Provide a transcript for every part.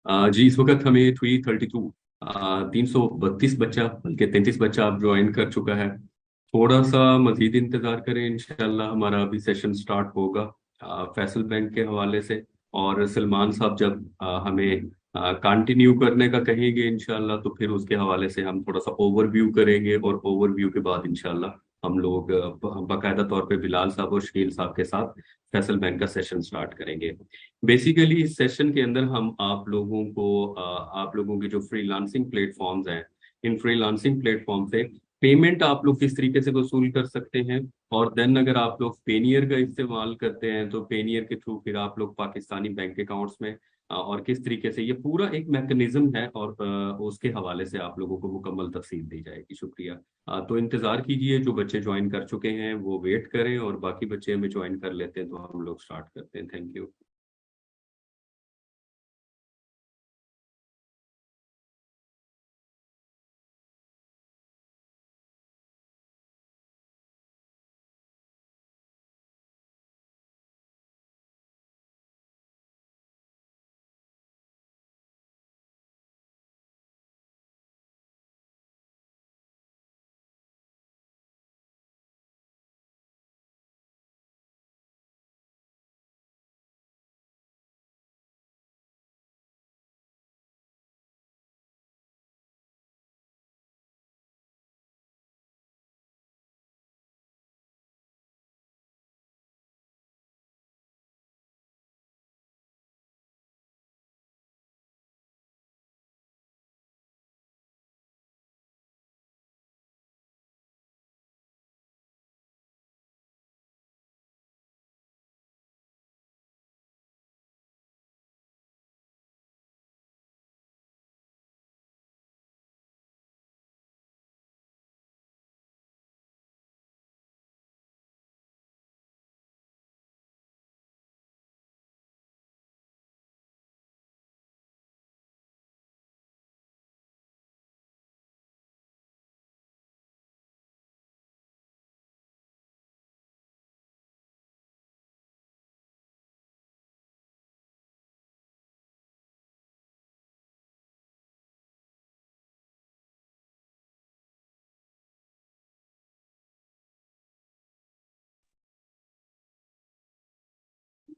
जी, इस वक्त हमें 332 332 बच्चा बल्कि 33 बच्चा अब ज्वाइन कर चुका है। थोड़ा सा मजीद इंतजार करें, इंशाल्लाह हमारा अभी सेशन स्टार्ट होगा फैसल बैंक के हवाले से। और सलमान साहब जब हमें कंटिन्यू करने का कहेंगे इंशाल्लाह, तो फिर उसके हवाले से हम थोड़ा सा ओवरव्यू करेंगे, और ओवरव्यू के बाद इंशाल्लाह हम लोग बाकायदा तौर पे बिलाल साहब और शकील साहब के साथ फैसल बैंक का सेशन स्टार्ट करेंगे। बेसिकली इस सेशन के अंदर हम आप लोगों के जो फ्रीलांसिंग प्लेटफॉर्म्स हैं, इन फ्रीलांसिंग प्लेटफॉर्म से पेमेंट आप लोग किस तरीके से वसूल कर सकते हैं। और देन अगर आप लोग पेनियर का इस्तेमाल करते हैं तो पेनियर के थ्रू फिर आप लोग पाकिस्तानी बैंक अकाउंट्स में और किस तरीके से ये पूरा एक मैकेनिज्म है, और उसके हवाले से आप लोगों को मुकम्मल तफसील दी जाएगी। शुक्रिया। तो इंतजार कीजिए, जो बच्चे ज्वाइन कर चुके हैं वो वेट करें, और बाकी बच्चे हमें ज्वाइन कर लेते हैं तो हम लोग स्टार्ट करते हैं। Thank you.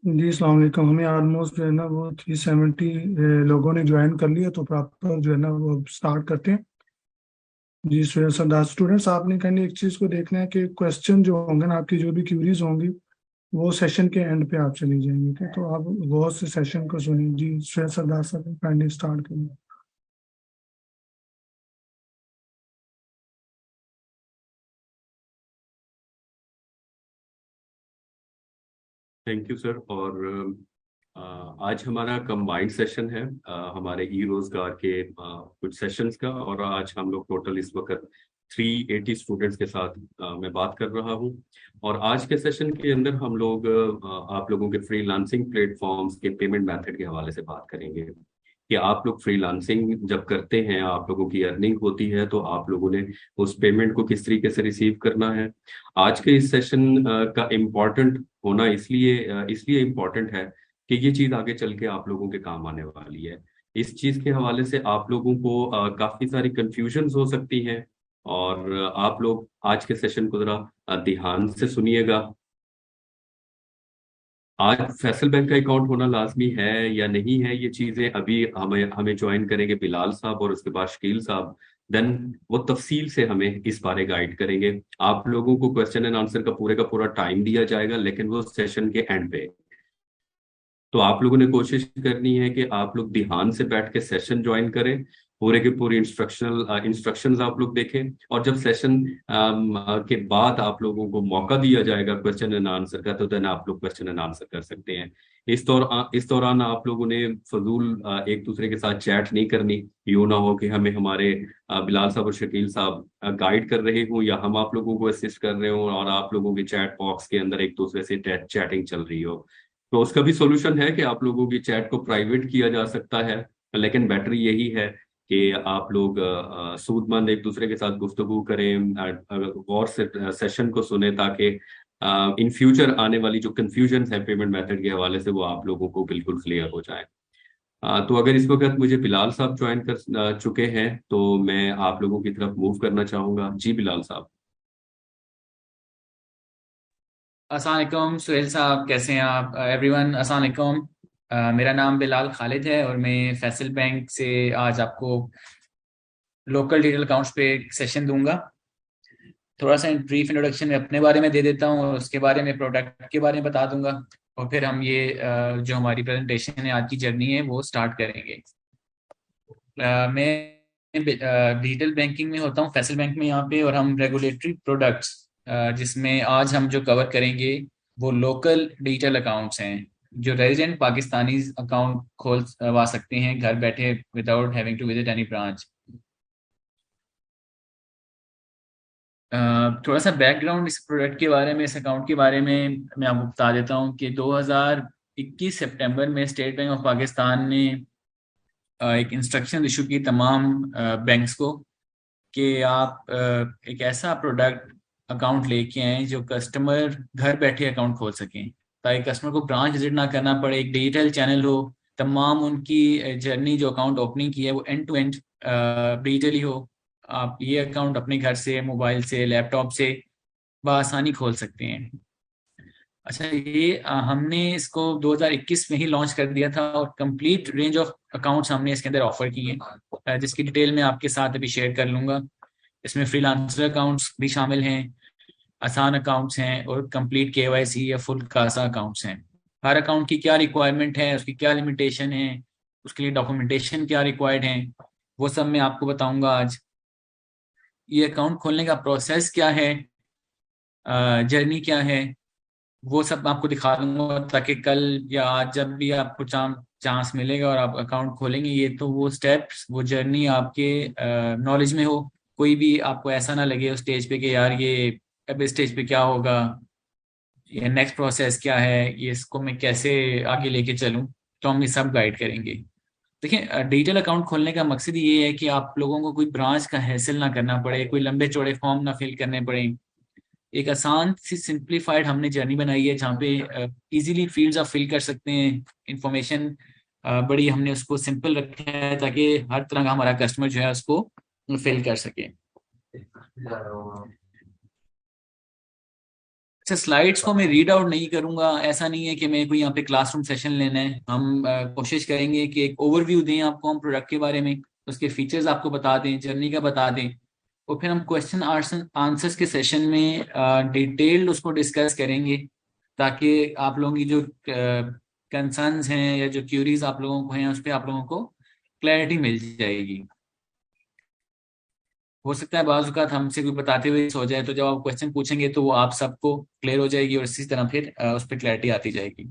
जी अस्सलाम वालेकुम। हमें ऑलमोस्ट जो है ना वो 370 लोगों ने ज्वाइन कर लिया, तो प्रॉपर जो है ना वो स्टार्ट करते हैं। जी सरदार स्टूडेंट्स, आपने कहने एक चीज़ को देखना है कि क्वेश्चन जो होंगे ना, आपकी जो भी क्यूरीज होंगी वो सेशन के एंड पे आप चली जाएंगे। ठीक है, तो आप गौर से सेशन को सुनिए। जी सरदार साहब काइंडली स्टार्ट करिए। Thank you sir. और आज हमारा कंबाइंड सेशन है हमारे ई रोजगार के कुछ सेशंस का। और आज हम लोग टोटल इस वक्त 380 स्टूडेंट्स के साथ मैं बात कर रहा हूं। और आज के सेशन के अंदर हम लोग आप लोगों के फ्रीलांसिंग प्लेटफॉर्म्स के पेमेंट मेथड के हवाले से बात करेंगे कि आप लोग फ्रीलांसिंग जब करते हैं, आप लोगों की अर्निंग होती है, तो आप लोगों ने उस पेमेंट को किस तरीके से रिसीव करना है। आज के इस सेशन का इम्पोर्टेंट होना इसलिए इम्पोर्टेंट है कि ये चीज आगे चल के आप लोगों के काम आने वाली है। इस चीज के हवाले से आप लोगों को काफी सारी कंफ्यूजन्स हो सकती हैं। और आप लोग आज के सेशन को जरा ध्यान से सुनिएगा। आज फैसल बैंक का अकाउंट होना लाजमी है या नहीं है, ये चीजें अभी हमें हमें ज्वाइन करेंगे बिलाल साहब और उसके बाद शकील साहब। देन वो तफसील से हमें इस बारे गाइड करेंगे। आप लोगों को क्वेश्चन एंड आंसर का पूरा टाइम दिया जाएगा, लेकिन वो सेशन के एंड पे। तो आप लोगों ने कोशिश करनी है कि आप लोग ध्यान से बैठ के सेशन ज्वाइन करें, पूरे के पूरे इंस्ट्रक्शंस आप लोग देखें। और जब सेशन के बाद आप लोगों को मौका दिया जाएगा क्वेश्चन एंड आंसर का, तो देन आप लोग क्वेश्चन एंड आंसर कर सकते हैं। इस दौरान आप लोगों ने फजूल एक दूसरे के साथ चैट नहीं करनी। यूं ना हो कि हमें हमारे बिलाल साहब और शकील साहब गाइड कर रहे हों, या हम आप लोगों को असिस्ट कर रहे हों और आप लोगों के चैट बॉक्स के अंदर एक दूसरे से चैटिंग चल रही हो। तो उसका भी सोल्यूशन है कि आप लोगों की चैट को प्राइवेट किया जा सकता है। लेकिन बेटर यही है कि आप लोग सूदमंद एक दूसरे के साथ गुफ्तगू करें, गौर से सेशन को सुने, ताकि इन फ्यूचर आने वाली जो कंफ्यूजन है पेमेंट मेथड के हवाले से, वो आप लोगों को बिल्कुल क्लियर हो जाए। तो अगर इस वक्त मुझे बिलाल साहब ज्वाइन कर चुके हैं तो मैं आप लोगों की तरफ मूव करना चाहूंगा। जी बिलाल साहब। अस्सलाम वालेकुम सुहेल साहब, कैसे हैं आप? एवरीवन अस्सलाम वालेकुम। मेरा नाम बिलाल खालिद है और मैं फैसल बैंक से आज आपको लोकल डिटेल अकाउंट्स पे एक सेशन दूंगा। थोड़ा सा ब्रीफ इंट्रोडक्शन में अपने बारे में दे देता हूँ और उसके बारे में प्रोडक्ट के बारे में बता दूंगा और फिर हम ये जो हमारी प्रेजेंटेशन है, आज की जर्नी है, वो स्टार्ट करेंगे। मैं डिजिटल बैंकिंग में होता हूँ फैसल बैंक में यहाँ पे, और हम रेगुलेटरी प्रोडक्ट्स जिसमें आज हम जो कवर करेंगे वो लोकल डिजिटल अकाउंट्स हैं, जो रेजिडेंट पाकिस्तानी अकाउंट खोलवा सकते हैं घर बैठे without having to visit any branch. थोड़ा सा बैकग्राउंड इस प्रोडक्ट के बारे में, इस अकाउंट के बारे में मैं आपको बता देता हूँ कि 2021 सितंबर में स्टेट बैंक ऑफ पाकिस्तान ने एक इंस्ट्रक्शन इशू की तमाम बैंक्स को कि आप एक ऐसा प्रोडक्ट अकाउंट लेके आए जो कस्टमर घर बैठे अकाउंट खोल सकें, ताकि कस्टमर को ब्रांच विजिट ना करना पड़े, एक डिजिटल चैनल हो, तमाम उनकी जर्नी जो अकाउंट ओपनिंग की है वो एंड टू एंड डिजिटली हो। आप ये अकाउंट अपने घर से, मोबाइल से, लैपटॉप से बआसानी खोल सकते हैं। अच्छा, ये हमने इसको 2021 में ही लॉन्च कर दिया था और कंप्लीट रेंज ऑफ अकाउंट्स हमने इसके अंदर ऑफर किए हैं, जिसकी डिटेल मैं आपके साथ अभी शेयर कर लूंगा। इसमें फ्रीलांसर अकाउंट्स भी शामिल हैं, आसान अकाउंट्स हैं और कंप्लीट केवाईसी या फुल कासा अकाउंट्स हैं। हर अकाउंट की क्या रिक्वायरमेंट है, उसकी क्या लिमिटेशन है, उसके लिए डॉक्यूमेंटेशन क्या रिक्वायर्ड है, वो सब मैं आपको बताऊंगा आज। ये अकाउंट खोलने का प्रोसेस क्या है, जर्नी क्या है, वो सब मैं आपको दिखा दूंगा, ताकि कल या आज जब भी आपको चांस मिलेगा और आप अकाउंट खोलेंगे, ये तो वो स्टेप्स, वो जर्नी आपके नॉलेज में हो। कोई भी आपको ऐसा ना लगे उस स्टेज पे कि यार ये अब इस स्टेज पे क्या होगा, ये नेक्स्ट प्रोसेस क्या है, ये इसको मैं कैसे आगे लेके चलूं। तो हम ये सब गाइड करेंगे। देखिए, डिजिटल अकाउंट खोलने का मकसद ये है कि आप लोगों को कोई ब्रांच का हैसल ना करना पड़े, कोई लंबे चौड़े फॉर्म ना फिल करने पड़े। एक आसान सी सिंप्लीफाइड हमने जर्नी बनाई है जहाँ पे इजीली फील्ड्स आप फिल कर सकते हैं। इंफॉर्मेशन बड़ी हमने उसको सिंपल रखा है ताकि हर तरह का हमारा कस्टमर जो है उसको फिल कर सके। अच्छा, स्लाइड्स को मैं रीड आउट नहीं करूंगा, ऐसा नहीं है कि मेरे को यहाँ पे क्लासरूम सेशन लेना है। हम कोशिश करेंगे कि एक ओवरव्यू दें आपको हम प्रोडक्ट के बारे में, उसके फीचर्स आपको बता दें, जर्नी का बता दें, और फिर हम क्वेश्चन आंसर्स के सेशन में डिटेल्ड उसको डिस्कस करेंगे, ताकि आप लोगों की जो कंसर्न्स हैं या जो क्यूरीज आप लोगों को हैं उस पर आप लोगों को क्लैरिटी मिल जाएगी। हो सकता है बाज़ औक़ात हमसे कोई बताते हुए हो जाए, तो जब आप क्वेश्चन पूछेंगे तो वो आप सबको क्लियर हो जाएगी और इसी तरह फिर उस पर क्लैरिटी आती जाएगी।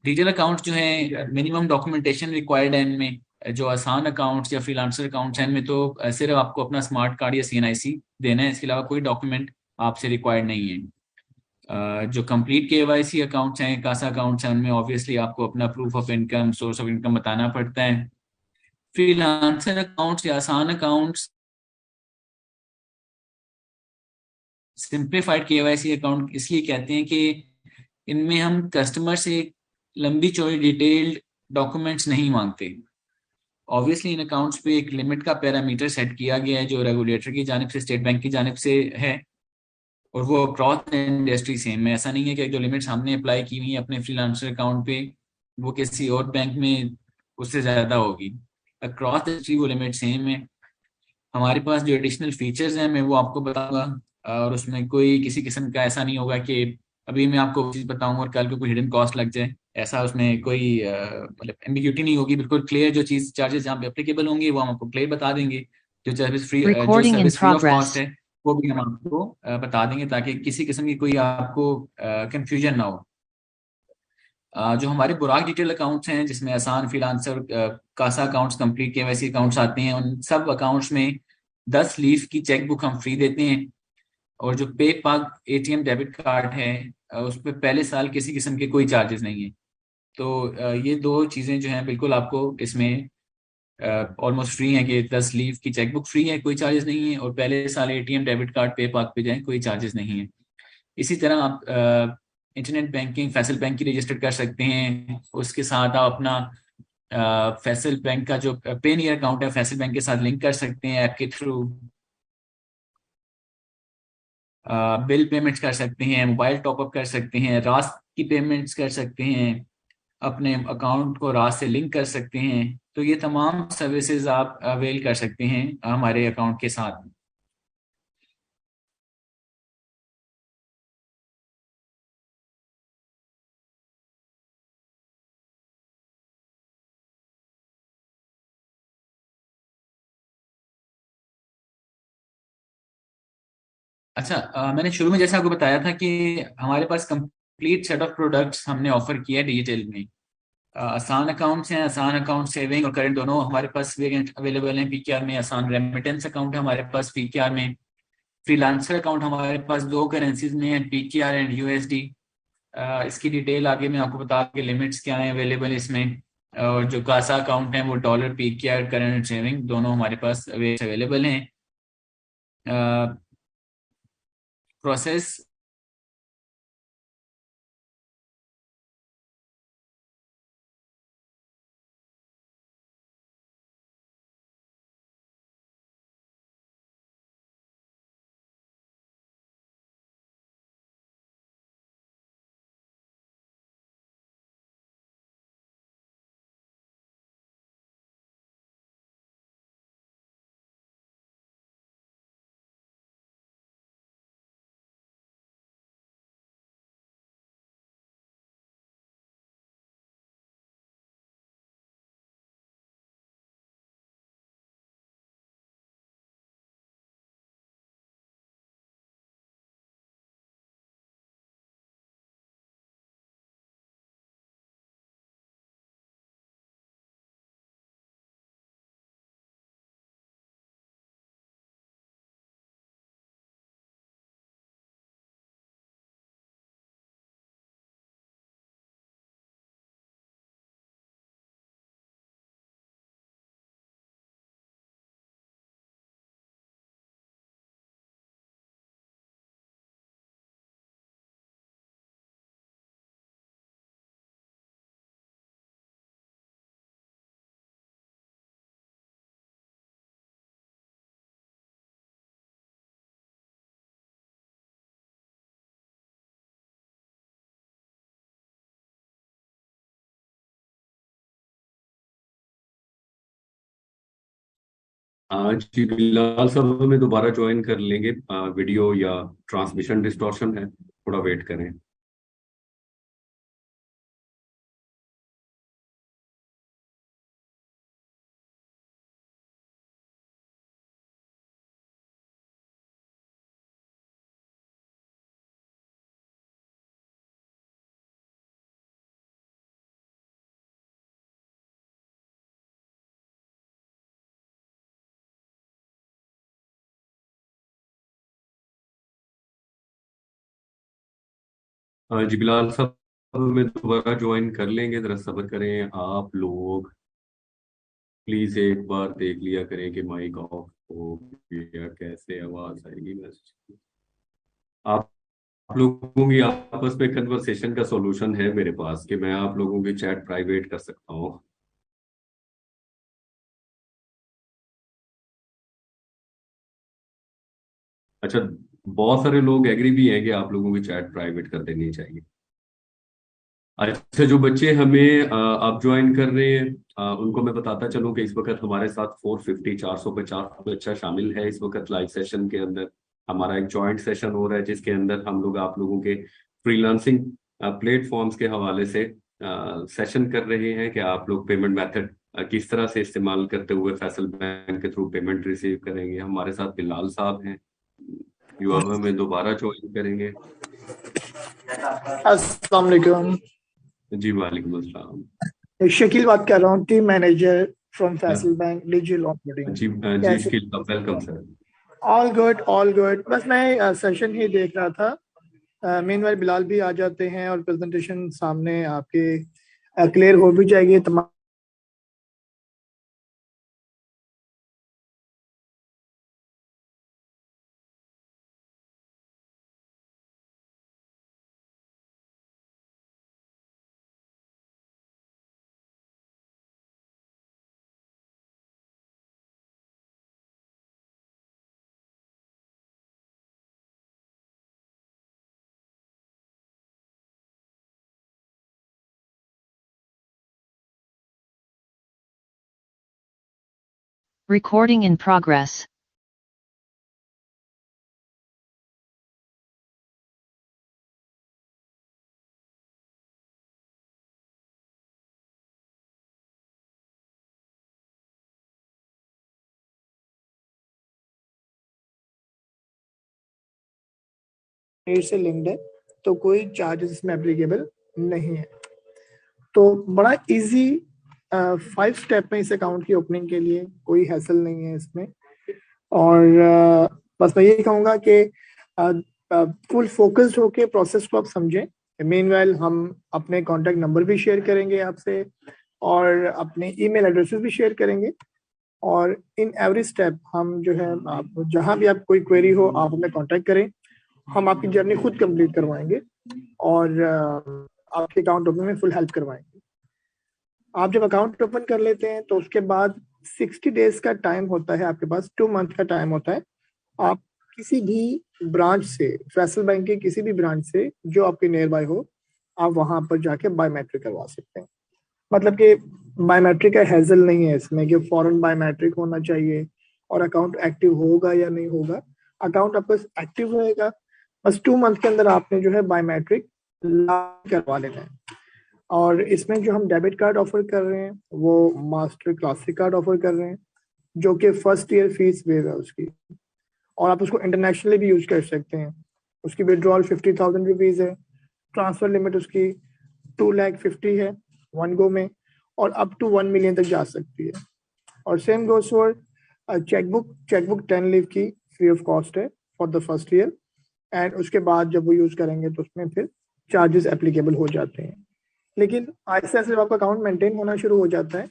डिजिटल अकाउंट जो है, मिनिमम डॉक्यूमेंटेशन रिक्वायर्ड है इनमें। जो आसान अकाउंट्स या फ्रीलांसर अकाउंट्स हैं इनमें तो सिर्फ आपको अपना स्मार्ट कार्ड या CNIC देना है, इसके अलावा कोई डॉक्यूमेंट आपसे रिक्वायर्ड नहीं है। जो कंप्लीट KYC अकाउंट्स हैं, कासा अकाउंट्स हैं, उनमें ऑब्वियसली आपको अपना proof of income, source of income बताना पड़ता है। फ्रीलांसर अकाउंट्स या आसान अकाउंट्स, सिंप्लीफाइड KYC अकाउंट इसलिए कहते हैं कि इनमें हम कस्टमर से लंबी चौड़ी डिटेल्ड डॉक्यूमेंट्स नहीं मांगते। ऑब्वियसली इन अकाउंट्स पे एक लिमिट का पैरामीटर सेट किया गया है जो रेगुलेटर की जानिब से, स्टेट बैंक की जानिब से है, और वो अक्रॉस इंडस्ट्री सेम है। ऐसा नहीं है कि जो लिमिट्स हमने अप्लाई की हुई है अपने फ्रीलांसर अकाउंट पे वो किसी और बैंक में उससे ज़्यादा होगी। अक्रॉस इंडस्ट्री वो लिमिट सेम है। हमारे पास जो एडिशनल फीचर्स हैं मैं वो आपको बताऊंगा, और उसमें कोई किसी किस्म का ऐसा नहीं होगा कि अभी मैं आपको चीज़ बताऊंगा और कल को कोई हिडन कॉस्ट लग जाए। ऐसा उसमें कोई मतलब एम्बिग्यूटी नहीं होगी। बिल्कुल क्लियर जो चीज़, चार्जेस जहाँ पे एप्लीकेबल होंगे वो हम आपको क्लियर बता देंगे। जो Recording in service free of progress. Cost है वो भी हम आपको बता देंगे, ताकि किसी किस्म की कोई आपको कंफ्यूजन ना हो। जो हमारे बुराक डिटेल अकाउंट्स हैं जिसमें Asaan, freelancer, CASA accounts, complete KYC accounts आते हैं, उन सब अकाउंट्स में 10 लीफ की चेकबुक हम फ्री देते हैं। और जो पे पाग ATM डेबिट कार्ड है उस पर पहले साल किसी किस्म के कोई चार्जेस नहीं है। तो ये दो चीज़ें जो हैं बिल्कुल आपको इसमें ऑलमोस्ट फ्री हैं, कि 10 लीफ की चेकबुक फ्री है, कोई चार्जेस नहीं है, और पहले साल ATM डेबिट कार्ड पे पाग पे जाएं, कोई चार्जेस नहीं है। इसी तरह आप इंटरनेट बैंकिंग फैसल बैंक की रजिस्टर कर सकते हैं। उसके साथ आप अपना फैसल बैंक का जो पेनियर अकाउंट है फैसल बैंक के साथ लिंक कर सकते हैं ऐप के थ्रू। बिल पेमेंट्स कर सकते हैं, मोबाइल टॉपअप कर सकते हैं, रास्त की पेमेंट्स कर सकते हैं, अपने अकाउंट को रास्त से लिंक कर सकते हैं। तो ये तमाम सर्विसेज आप अवेल कर सकते हैं हमारे अकाउंट के साथ। अच्छा, मैंने शुरू में जैसे आपको बताया था कि हमारे पास कंप्लीट सेट ऑफ प्रोडक्ट्स हमने ऑफर किया डिजिटल में। आसान अकाउंट्स हैं, आसान अकाउंट सेविंग और करंट दोनों हमारे पास वेरिएंट अवेलेबल हैं पीकेआर में। आसान रेमिटेंस अकाउंट है हमारे पास पीकेआर में। फ्रीलांसर अकाउंट हमारे पास दो करेंसीज में है, पीकेआर एंड यूएसडी। इसकी डिटेल आगे मैं आपको बता के लिमिट्स क्या है अवेलेबल इसमें। और जो कासा अकाउंट है वो डॉलर पीकेआर करंट सेविंग दोनों हमारे पास अवेलेबल हैं। प्रोसेस आज जी बिलाल साहब हमें दोबारा ज्वाइन कर लेंगे। वीडियो या ट्रांसमिशन डिस्टॉर्शन है, थोड़ा वेट करें। जी बिलाल साहब हमें दोबारा ज्वाइन कर लेंगे, जरा सब्र करें आप लोग। प्लीज एक बार देख लिया करें कि माइक ऑफ हो या कैसे आवाज आएगी मैसेज। आप लोगों की आपस में कन्वर्सेशन का सॉल्यूशन है मेरे पास कि मैं आप लोगों की चैट प्राइवेट कर सकता हूँ। अच्छा, बहुत सारे लोग एग्री भी हैं कि आप लोगों की चैट प्राइवेट कर देनी चाहिए। अच्छा, जो बच्चे हमें अब ज्वाइन कर रहे हैं उनको मैं बताता चलूं कि इस वक्त हमारे साथ 450 बच्चा शामिल है इस वक्त लाइव सेशन के अंदर। हमारा एक जॉइंट सेशन हो रहा है जिसके अंदर हम लोग आप लोगों के फ्रीलांसिंग प्लेटफॉर्म्स के हवाले से सेशन कर रहे हैं कि आप लोग पेमेंट मेथड किस तरह से इस्तेमाल करते हुए फैसल बैंक के थ्रू पेमेंट रिसीव करेंगे। हमारे साथ बिलाल साहब हैं जो अब हमें दोबारा ज्वाइन करेंगे। अस्सलाम वालेकुम। जी वालेकुम अस्सलाम। शकील बात कर रहा हूँ, team manager from Faysal bank digital onboarding. जी कैसे? Welcome sir. All good all good. बस मैं सेशन ही देख रहा था। मीनवाइल बिलाल भी आ जाते हैं और प्रेजेंटेशन सामने आपके क्लियर हो भी जाएगी तमाम। Recording in progress. मेल से लिंक्ड है तो कोई चार्जेस इसमें एप्लीकेबल नहीं है। तो बड़ा इजी 5 स्टेप में इस अकाउंट की ओपनिंग के लिए, कोई हैसल नहीं है इसमें। और बस मैं यही कहूँगा कि फुल फोकस्ड होके प्रोसेस को आप समझें। मीनवाइल हम अपने कॉन्टैक्ट नंबर भी शेयर करेंगे आपसे और अपने ईमेल एड्रेसेस भी शेयर करेंगे। और इन एवरी स्टेप हम जो है, आप जहाँ भी आप कोई क्वेरी हो आप हमें कॉन्टैक्ट करें, हम आपकी जर्नी खुद कंप्लीट करवाएंगे और आपके अकाउंट ओपन में फुल हेल्प करवाएंगे। आप जब अकाउंट ओपन कर लेते हैं तो उसके बाद 60 डेज का टाइम होता है आपके पास, 2 मंथ का टाइम होता है। आप किसी भी ब्रांच से, फैसल बैंक के किसी भी ब्रांच से जो आपके नियर बाय हो, आप वहां पर जाके बायोमेट्रिक करवा सकते हैं। मतलब कि बायोमेट्रिक का हैजल नहीं है इसमें कि फॉरेन बायोमेट्रिक होना चाहिए और अकाउंट एक्टिव होगा या नहीं होगा। अकाउंट आपका एक्टिव रहेगा, बस 2 मंथ के अंदर आपने जो है बायोमेट्रिक करवा लेना है। और इसमें जो हम डेबिट कार्ड ऑफर कर रहे हैं वो मास्टर क्लासिक कार्ड ऑफर कर रहे हैं, जो कि फर्स्ट ईयर फीस वेव है उसकी, और आप उसको इंटरनेशनली भी यूज कर सकते हैं। उसकी विड्रॉल 50,000 रुपीज़ है, ट्रांसफर लिमिट उसकी 2,50,000 है 1 गो में, और अप टू 1 मिलियन तक जा सकती है। और same goes for chequebook 10 leave की फ्री ऑफ कॉस्ट है for the first year, and उसके बाद जब वो यूज करेंगे तो उसमें फिर चार्जेस एप्लीकेबल हो जाते हैं। लेकिन ऐसे ऐसे जब आपका अकाउंट मेंटेन होना शुरू हो जाता है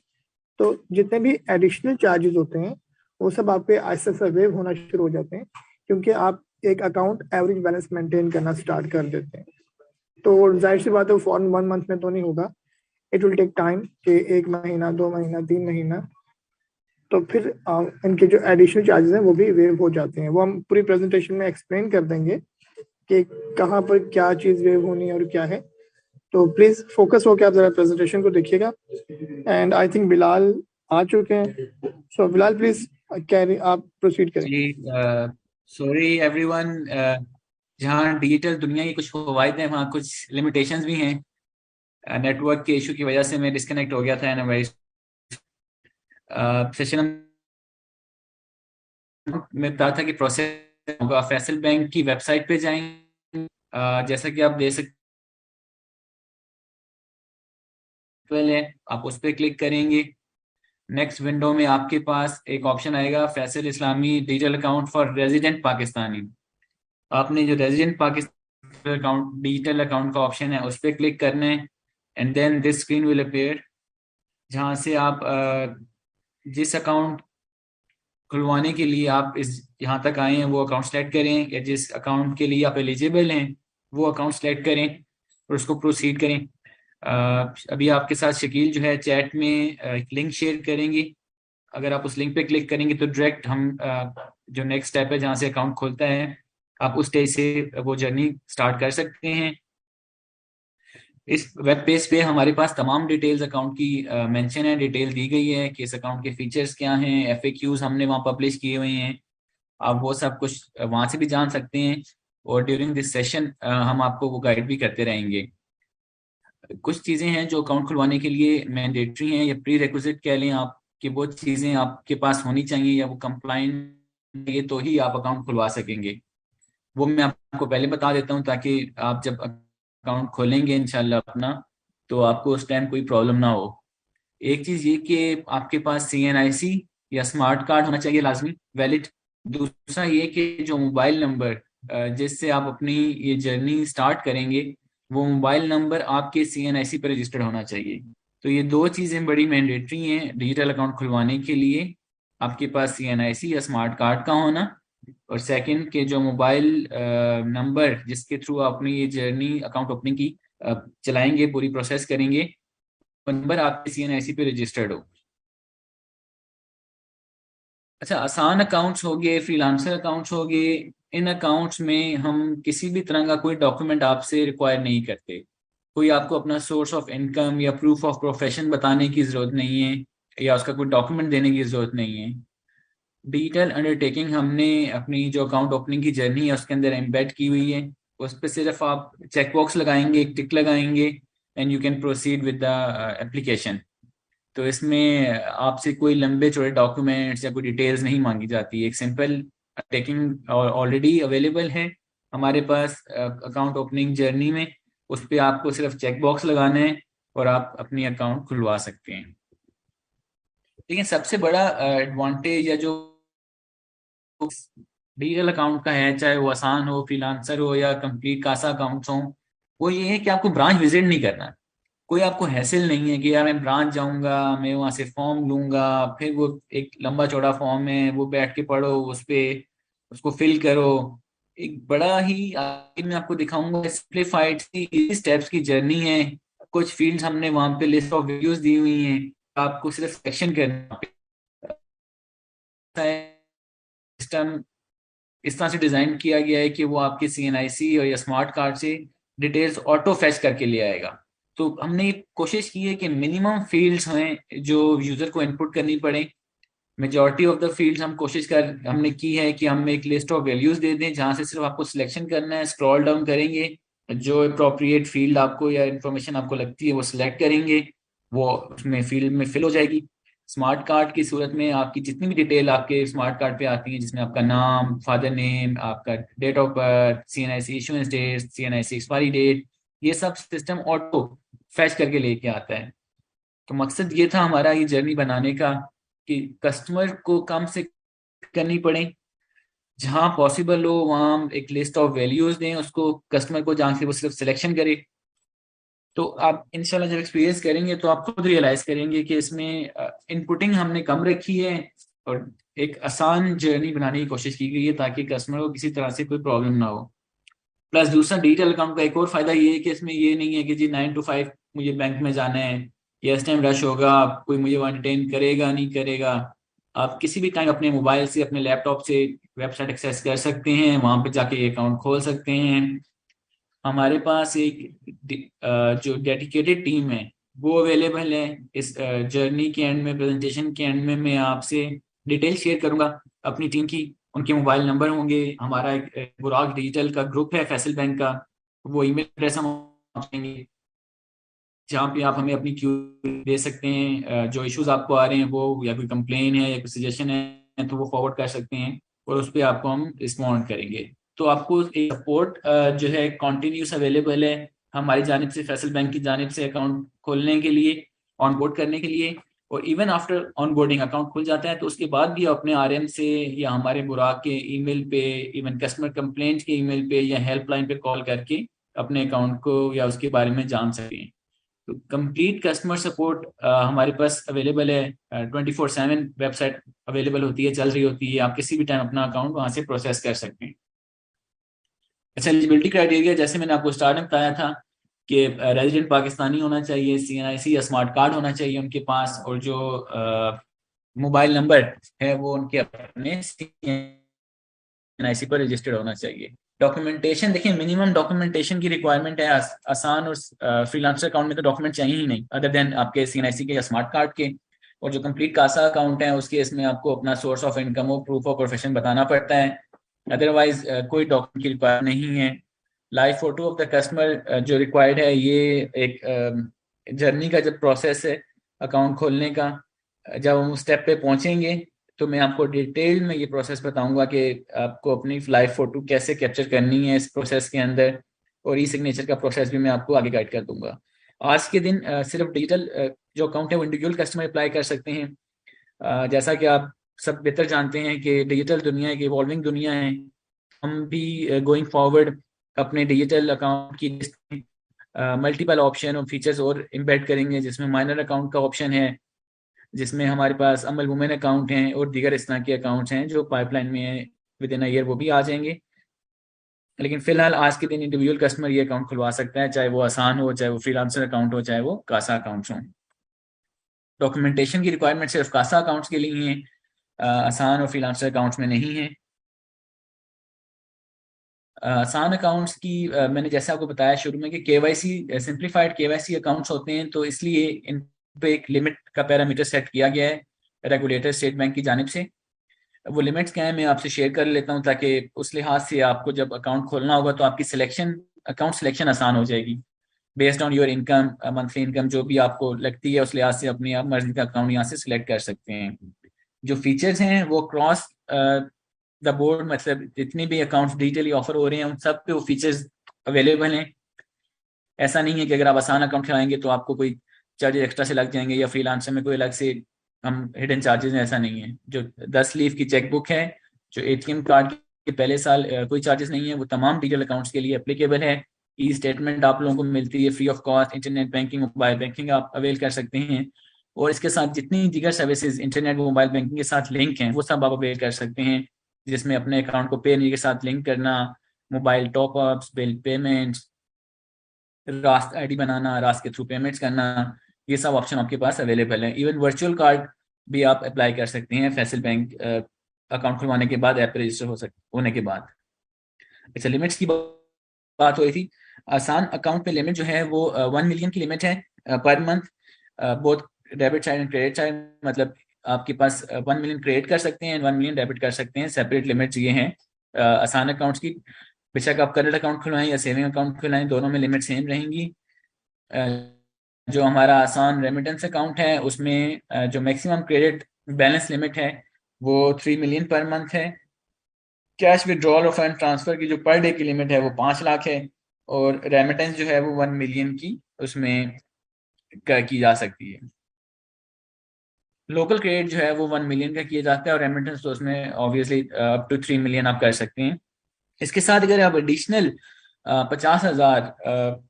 तो जितने भी एडिशनल चार्जेस होते हैं वो सब आपके ऐसे ऐसे वेव होना शुरू हो जाते हैं, क्योंकि आप एक अकाउंट एवरेज बैलेंस मेंटेन करना स्टार्ट कर देते हैं। तो जाहिर सी बात है फॉरन 1 मंथ में तो नहीं होगा, इट विल टेक टाइम कि 1 महीना, 2 महीना, 3 महीना। तो फिर इनके जो एडिशनल चार्जेस हैं वो भी वेव हो जाते हैं। वो हम पूरी प्रेजेंटेशन में एक्सप्लेन कर देंगे कि कहाँ पर क्या चीज़ वेव होनी है और क्या है। तो प्लीज फोकस होकर आप जरा प्रेजेंटेशन को देखिएगा। एंड आई थिंक बिलाल आ चुके हैं, सो बिलाल प्लीज कैरी, आप प्रोसीड करें। जी, सॉरी एवरीवन, जहाँ डिजिटल दुनिया की कुछ फवायद हैं वहाँ कुछ लिमिटेशंस भी हैं। नेटवर्क के इशू की वजह से मैं डिस्कनेक्ट हो गया था एंड वेरी सेशन में बता था कि प्रोसेस होगा। फैसल बैंक की वेबसाइट पे जाएं, जैसा कि आप देख सकते हैं, आप उस पर क्लिक करेंगे। नेक्स्ट विंडो में आपके पास एक ऑप्शन आएगा Faysal Islami digital account for resident Pakistani. आपने जो resident Pakistan account, digital account का ऑप्शन है, उस पर क्लिक करना है and then this screen will appear, जहाँ से आप जिस अकाउंट खुलवाने के लिए आप इस यहाँ तक आए हैं वो अकाउंट सेलेक्ट करें, या जिस अकाउंट के लिए आप एलिजिबल हैं वो अकाउंट सेलेक्ट करें और उसको प्रोसीड करें। अभी आपके साथ शकील जो है चैट में एक लिंक शेयर करेंगे। अगर आप उस लिंक पे क्लिक करेंगे तो डायरेक्ट हम जो नेक्स्ट स्टेप है जहाँ से अकाउंट खुलता है, आप उस स्टेज से वो जर्नी स्टार्ट कर सकते हैं। इस वेब पेज पे हमारे पास तमाम डिटेल्स अकाउंट की मेंशन है, डिटेल दी गई है कि इस अकाउंट के फीचर्स क्या हैं, FAQs हमने वहाँ पब्लिश किए हुए हैं, आप वो सब कुछ वहाँ से भी जान सकते हैं। और ड्यूरिंग दिस सेशन हम आपको वो गाइड भी करते रहेंगे। कुछ चीज़ें हैं जो अकाउंट खुलवाने के लिए मैंडेटरी हैं या प्री रिक्विजिट कह लें आप, कि वो चीज़ें आपके पास होनी चाहिए या वो कंप्लाइंट, ये तो ही आप अकाउंट खुलवा सकेंगे। वो मैं आपको पहले बता देता हूँ ताकि आप जब अकाउंट खोलेंगे इंशाल्लाह अपना, तो आपको उस टाइम कोई प्रॉब्लम ना हो। एक चीज़ ये कि आपके पास CNIC या स्मार्ट कार्ड होना चाहिए लाजमी वैलिड। दूसरा ये कि जो मोबाइल नंबर जिससे आप अपनी ये जर्नी स्टार्ट करेंगे, वो मोबाइल नंबर आपके CNIC पर रजिस्टर्ड होना चाहिए। तो ये 2 चीज़ें बड़ी मैंडेटरी हैं डिजिटल अकाउंट खुलवाने के लिए, आपके पास CNIC या स्मार्ट कार्ड का होना, और सेकंड के जो मोबाइल नंबर जिसके थ्रू आप अपनी ये जर्नी अकाउंट ओपनिंग की चलाएंगे, पूरी प्रोसेस करेंगे, नंबर आपके CNIC पे रजिस्टर्ड हो। अच्छा, आसान अकाउंट्स हो गए, फ्रीलांसर अकाउंट्स हो गए, इन अकाउंट्स में हम किसी भी तरह का कोई डॉक्यूमेंट आपसे रिक्वायर नहीं करते। कोई आपको अपना सोर्स ऑफ इनकम या प्रूफ ऑफ प्रोफेशन बताने की जरूरत नहीं है, या उसका कोई डॉक्यूमेंट देने की जरूरत नहीं है। डिजिटल अंडरटेकिंग हमने अपनी जो अकाउंट ओपनिंग की जर्नी है उसके अंदर एम्बेड की हुई है। उस पर सिर्फ आप चेक बॉक्स लगाएंगे, एक टिक लगाएंगे and you can proceed with the application. तो इसमें आपसे कोई लंबे चौड़े डॉक्यूमेंट्स या कोई डिटेल्स नहीं मांगी जाती। एक सिंपल टेकिंग ऑलरेडी अवेलेबल है हमारे पास अकाउंट ओपनिंग जर्नी में। उस पर आपको सिर्फ चेक बॉक्स लगाना है और आप अपनी अकाउंट खुलवा सकते हैं। लेकिन सबसे बड़ा एडवांटेज या जो डिजिटल अकाउंट का है, चाहे वो आसान हो, फ्रीलांसर हो या कंप्लीट कासा अकाउंट्स हो, वो ये है कि आपको ब्रांच विजिट नहीं करना। कोई आपको हैसल नहीं है कि यार मैं ब्रांच जाऊंगा, मैं वहां से फॉर्म लूंगा, फिर वो एक लंबा चौड़ा फॉर्म है, वो बैठ के पढ़ो, उस पे उसको फिल करो। एक बड़ा ही आगे मैं आपको दिखाऊंगा सिंप्लीफाइड सी स्टेप्स की जर्नी है। कुछ फील्ड्स हमने वहां पे लिस्ट ऑफ वीडियोस दी हुई हैं, आपको सिर्फ सिलेक्शन करना है। सिस्टम इस तरह से डिजाइन किया गया है कि वो आपके CNIC और या स्मार्ट कार्ड से डिटेल्स ऑटो फैच करके ले आएगा। तो हमने ये कोशिश की है कि मिनिमम फील्ड्स हैं जो यूजर को इनपुट करनी पड़े। मेजॉरिटी ऑफ द फील्ड्स हमने की है कि हम एक लिस्ट ऑफ वैल्यूज दे दें जहां से सिर्फ आपको सिलेक्शन करना है। स्क्रॉल डाउन करेंगे, जो अप्रोप्रिएट फील्ड आपको या इंफॉर्मेशन आपको लगती है वो सिलेक्ट करेंगे, वो उसमें फील्ड में फिल हो जाएगी। स्मार्ट कार्ड की सूरत में आपकी जितनी भी डिटेल आपके स्मार्ट कार्ड पे आती है, जिसमें आपका नाम, फादर नेम, आपका date of birth, CNIC issuance date, CNIC expiry date, ये सब सिस्टम ऑटो फैच करके लेके आता है। तो मकसद ये था हमारा ये जर्नी बनाने का कि कस्टमर को कम से करनी पड़े, जहां पॉसिबल हो वहां हम एक लिस्ट ऑफ वैल्यूज दें उसको कस्टमर को, जहां से वो सिर्फ सिलेक्शन करे। तो आप इंशाल्लाह जब एक्सपीरियंस करेंगे तो आप खुद रियलाइज करेंगे कि इसमें इनपुटिंग हमने कम रखी है और एक आसान जर्नी बनाने की कोशिश की गई है ताकि कस्टमर को किसी तरह से कोई प्रॉब्लम ना हो। प्लस दूसरा, डिजिटल अकाउंट का एक और फायदा ये है कि इसमें ये नहीं है कि जी 9 to 5 मुझे बैंक में जाना है या इस टाइम रश होगा, कोई मुझे वहाँ डिटेन करेगा नहीं करेगा। आप किसी भी टाइम अपने मोबाइल से, अपने लैपटॉप से वेबसाइट एक्सेस कर सकते हैं, वहां पे जाके अकाउंट खोल सकते हैं। हमारे पास जो डेडिकेटेड टीम है वो अवेलेबल है। इस जर्नी के एंड में, प्रेजेंटेशन के एंड में मैं आपसे डिटेल शेयर करूंगा अपनी टीम की। उनके मोबाइल नंबर होंगे। हमारा एक बुराक डिजिटल का ग्रुप है फैसल बैंक का, वो ईमेल एड्रेस हम आपको देंगे जहाँ पे आप हमें अपनी क्यू दे सकते हैं। जो इश्यूज आपको आ रहे हैं वो, या कोई कंप्लेन है या कोई सजेशन है तो वो फॉरवर्ड कर सकते हैं और उस पर आपको हम रिस्पॉन्ड करेंगे। तो आपको एक सपोर्ट जो है कॉन्टिन्यूस अवेलेबल है हमारी जानिब से, फैसल बैंक की जानिब से, अकाउंट खोलने के लिए, ऑनबोर्ड करने के लिए। और इवन आफ्टर ऑनबोर्डिंग अकाउंट खुल जाता है तो उसके बाद भी अपने RM से या हमारे बुराक के ईमेल पे, इवन कस्टमर कंप्लेंट के ईमेल पे या हेल्पलाइन पे कॉल करके अपने अकाउंट को या उसके बारे में जान सकते हैं। तो कंप्लीट कस्टमर सपोर्ट हमारे पास अवेलेबल है। 24/7 वेबसाइट अवेलेबल होती है, चल रही होती है, आप किसी भी टाइम अपना अकाउंट वहां से प्रोसेस कर सकते हैं। अच्छा, एलिजिबिलिटी क्राइटेरिया जैसे मैंने आपको स्टार्ट में बताया था कि रेजिडेंट पाकिस्तानी होना चाहिए, CNIC या स्मार्ट कार्ड होना चाहिए उनके पास, और जो मोबाइल नंबर है वो उनके अपने CNIC पर रजिस्टर्ड होना चाहिए। डॉक्यूमेंटेशन देखिए, मिनिमम डॉक्यूमेंटेशन की रिक्वायरमेंट है। आसान और फ्रीलांसर अकाउंट में तो डॉक्यूमेंट चाहिए ही नहीं अदर देन आपके CNIC के या स्मार्ट कार्ड के। और जो कंप्लीट कासा अकाउंट है उसके इसमें आपको अपना सोर्स ऑफ इनकम और प्रूफ ऑफ प्रोफेशन बताना पड़ता है, अदरवाइज कोई डॉक्यूमेंट की रिक्वायरमेंट नहीं है। Live photo of the customer जो रिक्वायर्ड है, ये एक जर्नी का जब प्रोसेस है अकाउंट खोलने का, जब हम उस स्टेप पे पहुंचेंगे तो मैं आपको डिटेल में ये प्रोसेस बताऊंगा कि आपको अपनी लाइव फोटो कैसे कैप्चर करनी है इस प्रोसेस के अंदर, और सिग्नेचर का प्रोसेस भी मैं आपको आगे गाइड कर दूंगा। आज के दिन सिर्फ डिजिटल जो अकाउंट है वो इंडिविजुअल कस्टमर अप्लाई कर सकते हैं। जैसा कि आप सब बेहतर जानते हैं कि डिजिटल दुनिया एक इवॉल्विंग दुनिया है। हम भी गोइंग फॉरवर्ड अपने डिजिटल अकाउंट की मल्टीपल ऑप्शन और फीचर्स और इम्बेड करेंगे, जिसमें माइनर अकाउंट का ऑप्शन है, जिसमें हमारे पास अमल वुमेन अकाउंट हैं और दीगर इस तरह के अकाउंट्स हैं जो पाइपलाइन में है, विद इन अ ईयर वो भी आ जाएंगे। लेकिन फिलहाल आज के दिन इंडिविजुअल कस्टमर ये अकाउंट खुलवा सकता है, चाहे वो आसान हो, चाहे वो फ्रीलांसर अकाउंट हो, चाहे वो कासा अकाउंट्स हों। डॉक्यूमेंटेशन की रिक्वायरमेंट सिर्फ कासा अकाउंट्स के लिए है, आसान और फ्रीलांसर अकाउंट्स में नहीं है। आसान अकाउंट्स की मैंने जैसे आपको बताया शुरू में कि KYC सिंप्लीफाइड KYC अकाउंट्स होते हैं, तो इसलिए इन पे एक लिमिट का पैरामीटर सेट किया गया है रेगुलेटर स्टेट बैंक की जानिब से। वो लिमिट्स क्या है मैं आपसे शेयर कर लेता हूँ, ताकि उस लिहाज से आपको जब अकाउंट खोलना होगा तो आपकी अकाउंट सिलेक्शन आसान हो जाएगी। Based on your income, monthly income जो भी आपको लगती है, उस लिहाज से अपनी आप मर्जी का अकाउंट यहाँ से सिलेक्ट कर सकते हैं। जो फीचर्स हैं वो क्रॉस द बोर्ड, मतलब जितनी भी अकाउंट्स डिजिटली ऑफर हो रहे हैं उन सब पे वो फीचर्स अवेलेबल हैं। ऐसा नहीं है कि अगर आप आसान अकाउंट चलाएंगे तो आपको कोई चार्जेस एक्स्ट्रा से लग जाएंगे या फ्रीलांसर में कोई अलग से हम हिडन चार्जेस हैं, ऐसा नहीं है। जो 10 लीफ की चेकबुक है, जो एटीएम कार्ड के पहले साल कोई चार्जेस नहीं है, वो तमाम डिजिटल अकाउंट्स के लिए एप्लीकेबल है। ई स्टेटमेंट आप लोगों को मिलती है free of cost. Internet banking, mobile banking आप अवेल कर सकते हैं, और इसके साथ जितनी दीगर सर्विसेज इंटरनेट मोबाइल बैंकिंग के साथ लिंक हैं वो सब आप अवेल कर सकते हैं, जिसमें अपने अकाउंट को पेनी के साथ लिंक करना, मोबाइल टॉपअप्स, बिल पेमेंट्स, रास्त आईडी बनाना, रास्त के थ्रू पेमेंट्स करना, ये सब ऑप्शन आपके पास अवेलेबल है। इवन वर्चुअल कार्ड भी आप अप्लाई कर सकते हैं फैसल बैंक अकाउंट खुलवाने के बाद, ऐप रजिस्टर होने के बाद। अच्छा, लिमिट्स की बात हो रही थी। आसान अकाउंट में लिमिट जो है वो 1 मिलियन की लिमिट है per month, both debit side and credit side. मतलब आपके पास 1 मिलियन क्रेडिट कर सकते हैं, 1 मिलियन डेबिट कर सकते हैं। सेपरेट लिमिट्स ये हैं आसान अकाउंट्स की। बेशक आप करंट अकाउंट खुलवाएं या सेविंग अकाउंट खुलवाएं, दोनों में लिमिट सेम रहेंगी। जो हमारा आसान रेमिटेंस अकाउंट है उसमें जो मैक्सिमम क्रेडिट बैलेंस लिमिट है वो 3 मिलियन पर मंथ है। कैश विड्रॉल और फंड ट्रांसफर की जो पर डे की लिमिट है वो 5 लाख है, और रेमिटेंस जो है वो 1 मिलियन की उसमें की जा सकती है। लोकल क्रेडिट जो है वो 1 मिलियन का किया जाता है, और रेमिटेंस तो उसमें ऑब्वियसली अप टू 3 मिलियन आप कर सकते हैं। इसके साथ अगर आप additional 50,000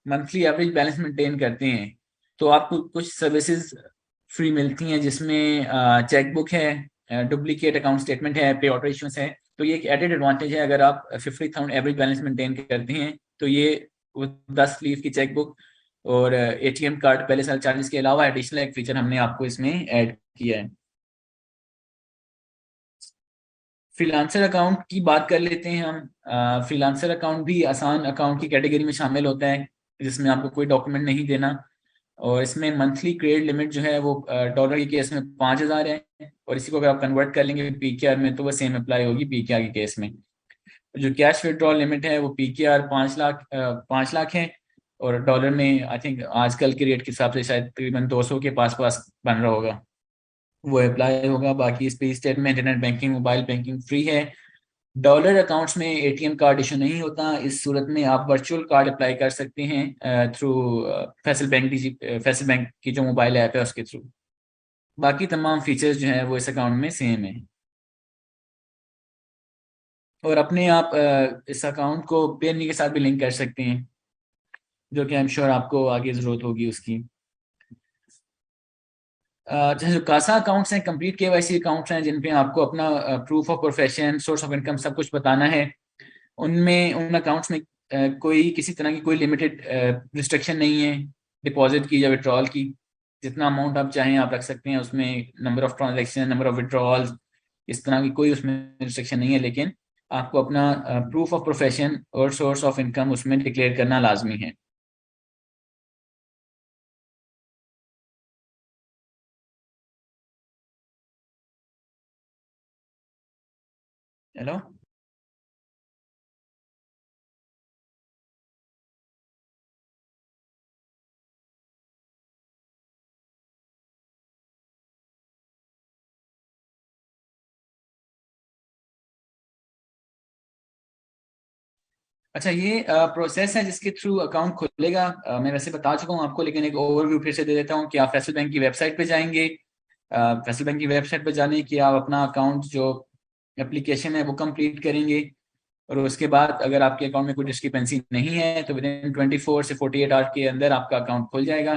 monthly average balance maintain करते हैं तो आपको कुछ सर्विसेज फ्री मिलती हैं, जिसमें चेकबुक है, डुप्लीकेट अकाउंट स्टेटमेंट है, पे ऑर्डर इशुएंस है। तो ये एक एडेड एडवांटेज है। अगर आप 50,000 एवरेज बैलेंस मेंटेन करते हैं तो ये वो 10 लीफ की चेकबुक और एटीएम कार्ड पहले साल चार्जेस के अलावा एडिशनल एक फीचर हमने आपको इसमें ऐड किया है। फ्रीलांसर अकाउंट की बात कर लेते हैं हम। फ्रीलांसर अकाउंट भी आसान अकाउंट की कैटेगरी में शामिल होता है, जिसमें आपको कोई डॉक्यूमेंट नहीं देना, और इसमें मंथली क्रेडिट लिमिट जो है वो डॉलर के केस में 5,000 है, और इसी को अगर आप कन्वर्ट कर लेंगे पीकेआर में तो वो सेम अप्लाई होगी पीकेआर के केस में। जो कैश विड्रॉल लिमिट है वो पीकेआर 5 लाख है, और डॉलर में आई थिंक आजकल के रेट के हिसाब से शायद तकरीबन 200 के पास पास बन रहा होगा, वो अप्लाई होगा। बाकी इस पे statement, internet banking, mobile banking free है। डॉलर अकाउंट्स में एटीएम कार्ड इशू नहीं होता। इस सूरत में आप वर्चुअल कार्ड अप्लाई कर सकते हैं थ्रू फैसल बैंक की जो मोबाइल ऐप है उसके थ्रू। बाकी तमाम फीचर्स जो हैं वो इस अकाउंट में सेम है, और अपने आप इस अकाउंट को पेनी के साथ भी लिंक कर सकते हैं, जो कि आई एम श्योर आपको आगे ज़रूरत होगी उसकी। जैसे जो कासा अकाउंट्स हैं, कंप्लीट केवाईसी अकाउंट्स हैं, जिन पे आपको अपना proof of profession, source of income सब कुछ बताना है। उनमें उन अकाउंट्स में कोई किसी तरह की कोई लिमिटेड रिस्ट्रिक्शन नहीं है डिपॉजिट की या विड्रॉल की। जितना अमाउंट आप चाहें आप रख सकते हैं उसमें। Number of transaction, number of withdrawals, इस तरह की कोई उसमें रिस्ट्रिक्शन नहीं है, लेकिन आपको अपना प्रूफ ऑफ प्रोफेशन और सोर्स ऑफ इनकम उसमें डिक्लेयर करना लाजमी है। हेलो। अच्छा, ये प्रोसेस है जिसके थ्रू अकाउंट खुलेगा। मैं वैसे बता चुका हूँ आपको, लेकिन एक ओवरव्यू फिर से दे देता हूँ कि आप फैसल बैंक की वेबसाइट पे जाएंगे। फैसल बैंक की वेबसाइट पे जाने कि आप अपना अकाउंट जो एप्लीकेशन है वो कंप्लीट करेंगे, और उसके बाद अगर आपके अकाउंट में कोई डिस्क्रिपेंसी नहीं है तो विद इन 24 से 48 आवर के अंदर आपका अकाउंट खुल जाएगा।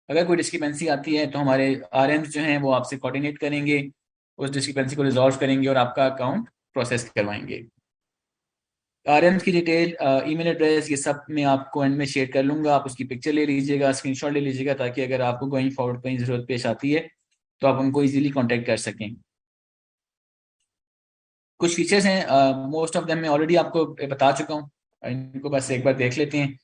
अगर कोई डिस्क्रिपेंसी आती है तो हमारे आरएम्स जो हैं वो आपसे कोऑर्डिनेट करेंगे, उस डिस्क्रिपेंसी को रिजॉल्व करेंगे और आपका अकाउंट प्रोसेस करवाएंगे। आरएम्स की डिटेल, ईमेल एड्रेस, ये सब मैं आपको एंड में शेयर कर लूंगा। आप उसकी पिक्चर ले लीजिएगा, स्क्रीनशॉट ले लीजिएगा, ताकि अगर आपको गोइंग फॉरवर्ड कहीं ज़रूरत पेश आती है तो आप उनको इजीली कांटेक्ट कर सकें। कुछ फीचर्स हैं, मोस्ट ऑफ देम मैं ऑलरेडी आपको बता चुका हूँ, इनको बस एक बार देख लेते हैं।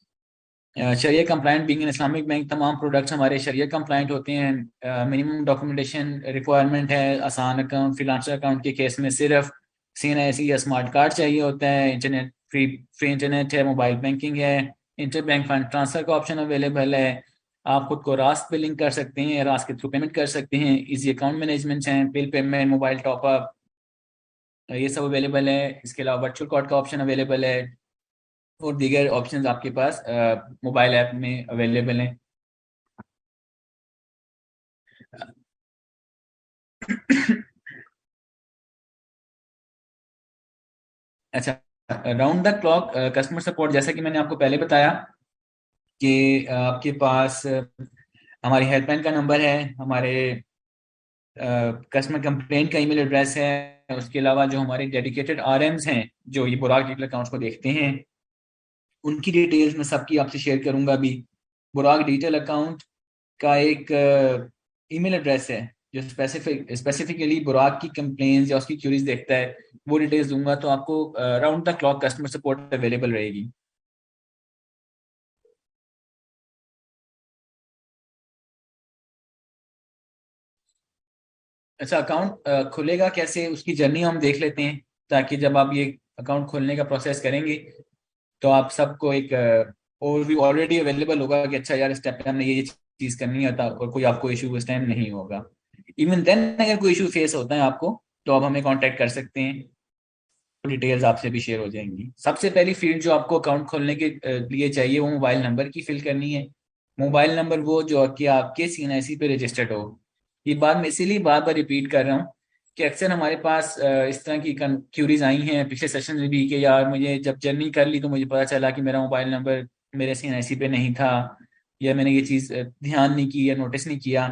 शरिया compliant being an Islamic bank, तमाम प्रोडक्ट्स हमारे शरिया कंप्लाइंट होते हैं। मिनिमम डॉक्यूमेंटेशन रिक्वायरमेंट है। आसान अकाउंट, फ्रीलांसर अकाउंट के केस में सिर्फ CNIC या स्मार्ट कार्ड चाहिए होता है। इंटरनेट फ्री इंटरनेट है, मोबाइल बैंकिंग है, इंटर बैंक फंड ट्रांसफर का ऑप्शन अवेलेबल है। आप खुद को रास्त पे लिंक कर सकते हैं, रास्त के थ्रू पेमेंट कर सकते हैं। इजी अकाउंट मैनेजमेंट है, बिल पेमेंट, मोबाइल टॉपअप, ये सब अवेलेबल है। इसके अलावा वर्चुअल कार्ड का ऑप्शन अवेलेबल है और दीगर ऑप्शंस आपके पास मोबाइल ऐप में अवेलेबल हैं। अच्छा, round the clock customer support, जैसा कि मैंने आपको पहले बताया कि आपके पास हमारी हेल्पलाइन का नंबर है, हमारे कस्टमर कंप्लेंट का ईमेल एड्रेस है। उसके अलावा जो हमारे डेडिकेटेड RMs हैं जो ये बुराक डिजिटल अकाउंट्स को देखते हैं, उनकी डिटेल्स मैं सबकी आपसे शेयर करूंगा अभी। बुराक डिजिटल अकाउंट का एक ईमेल एड्रेस है जो स्पेसिफिकली बुराक की कंप्लेंट्स या उसकी क्यूरीज देखता है, वो डिटेल्स दूंगा तो आपको round the clock customer support available रहेगी। अच्छा, अकाउंट खुलेगा कैसे उसकी जर्नी हम देख लेते हैं, ताकि जब आप ये अकाउंट खोलने का प्रोसेस करेंगे तो आप सबको एक ओवरव्यू ऑलरेडी अवेलेबल होगा कि अच्छा यार, स्टेप पे हमने ये चीज करनी है था, और कोई आपको इशू उस टाइम नहीं होगा। इवन देन अगर कोई इशू फेस होता है आपको, तो आप हमें कांटेक्ट कर सकते हैं, डिटेल्स आपसे भी शेयर हो जाएंगी। सबसे पहली फील्ड जो आपको अकाउंट खोलने के लिए चाहिए वो मोबाइल नंबर की फिल करनी है। मोबाइल नंबर वो जो कि आपके CNIC पे रजिस्टर्ड हो। ये बात मैं इसीलिए बार बार रिपीट कर रहा हूँ कि अक्सर हमारे पास इस तरह की क्यूरीज आई हैं पिछले सेशन में भी कि यार मुझे जब जर्नी कर ली तो मुझे पता चला कि मेरा मोबाइल नंबर मेरे CNIC पे नहीं था, या मैंने ये चीज़ ध्यान नहीं की या नोटिस नहीं किया।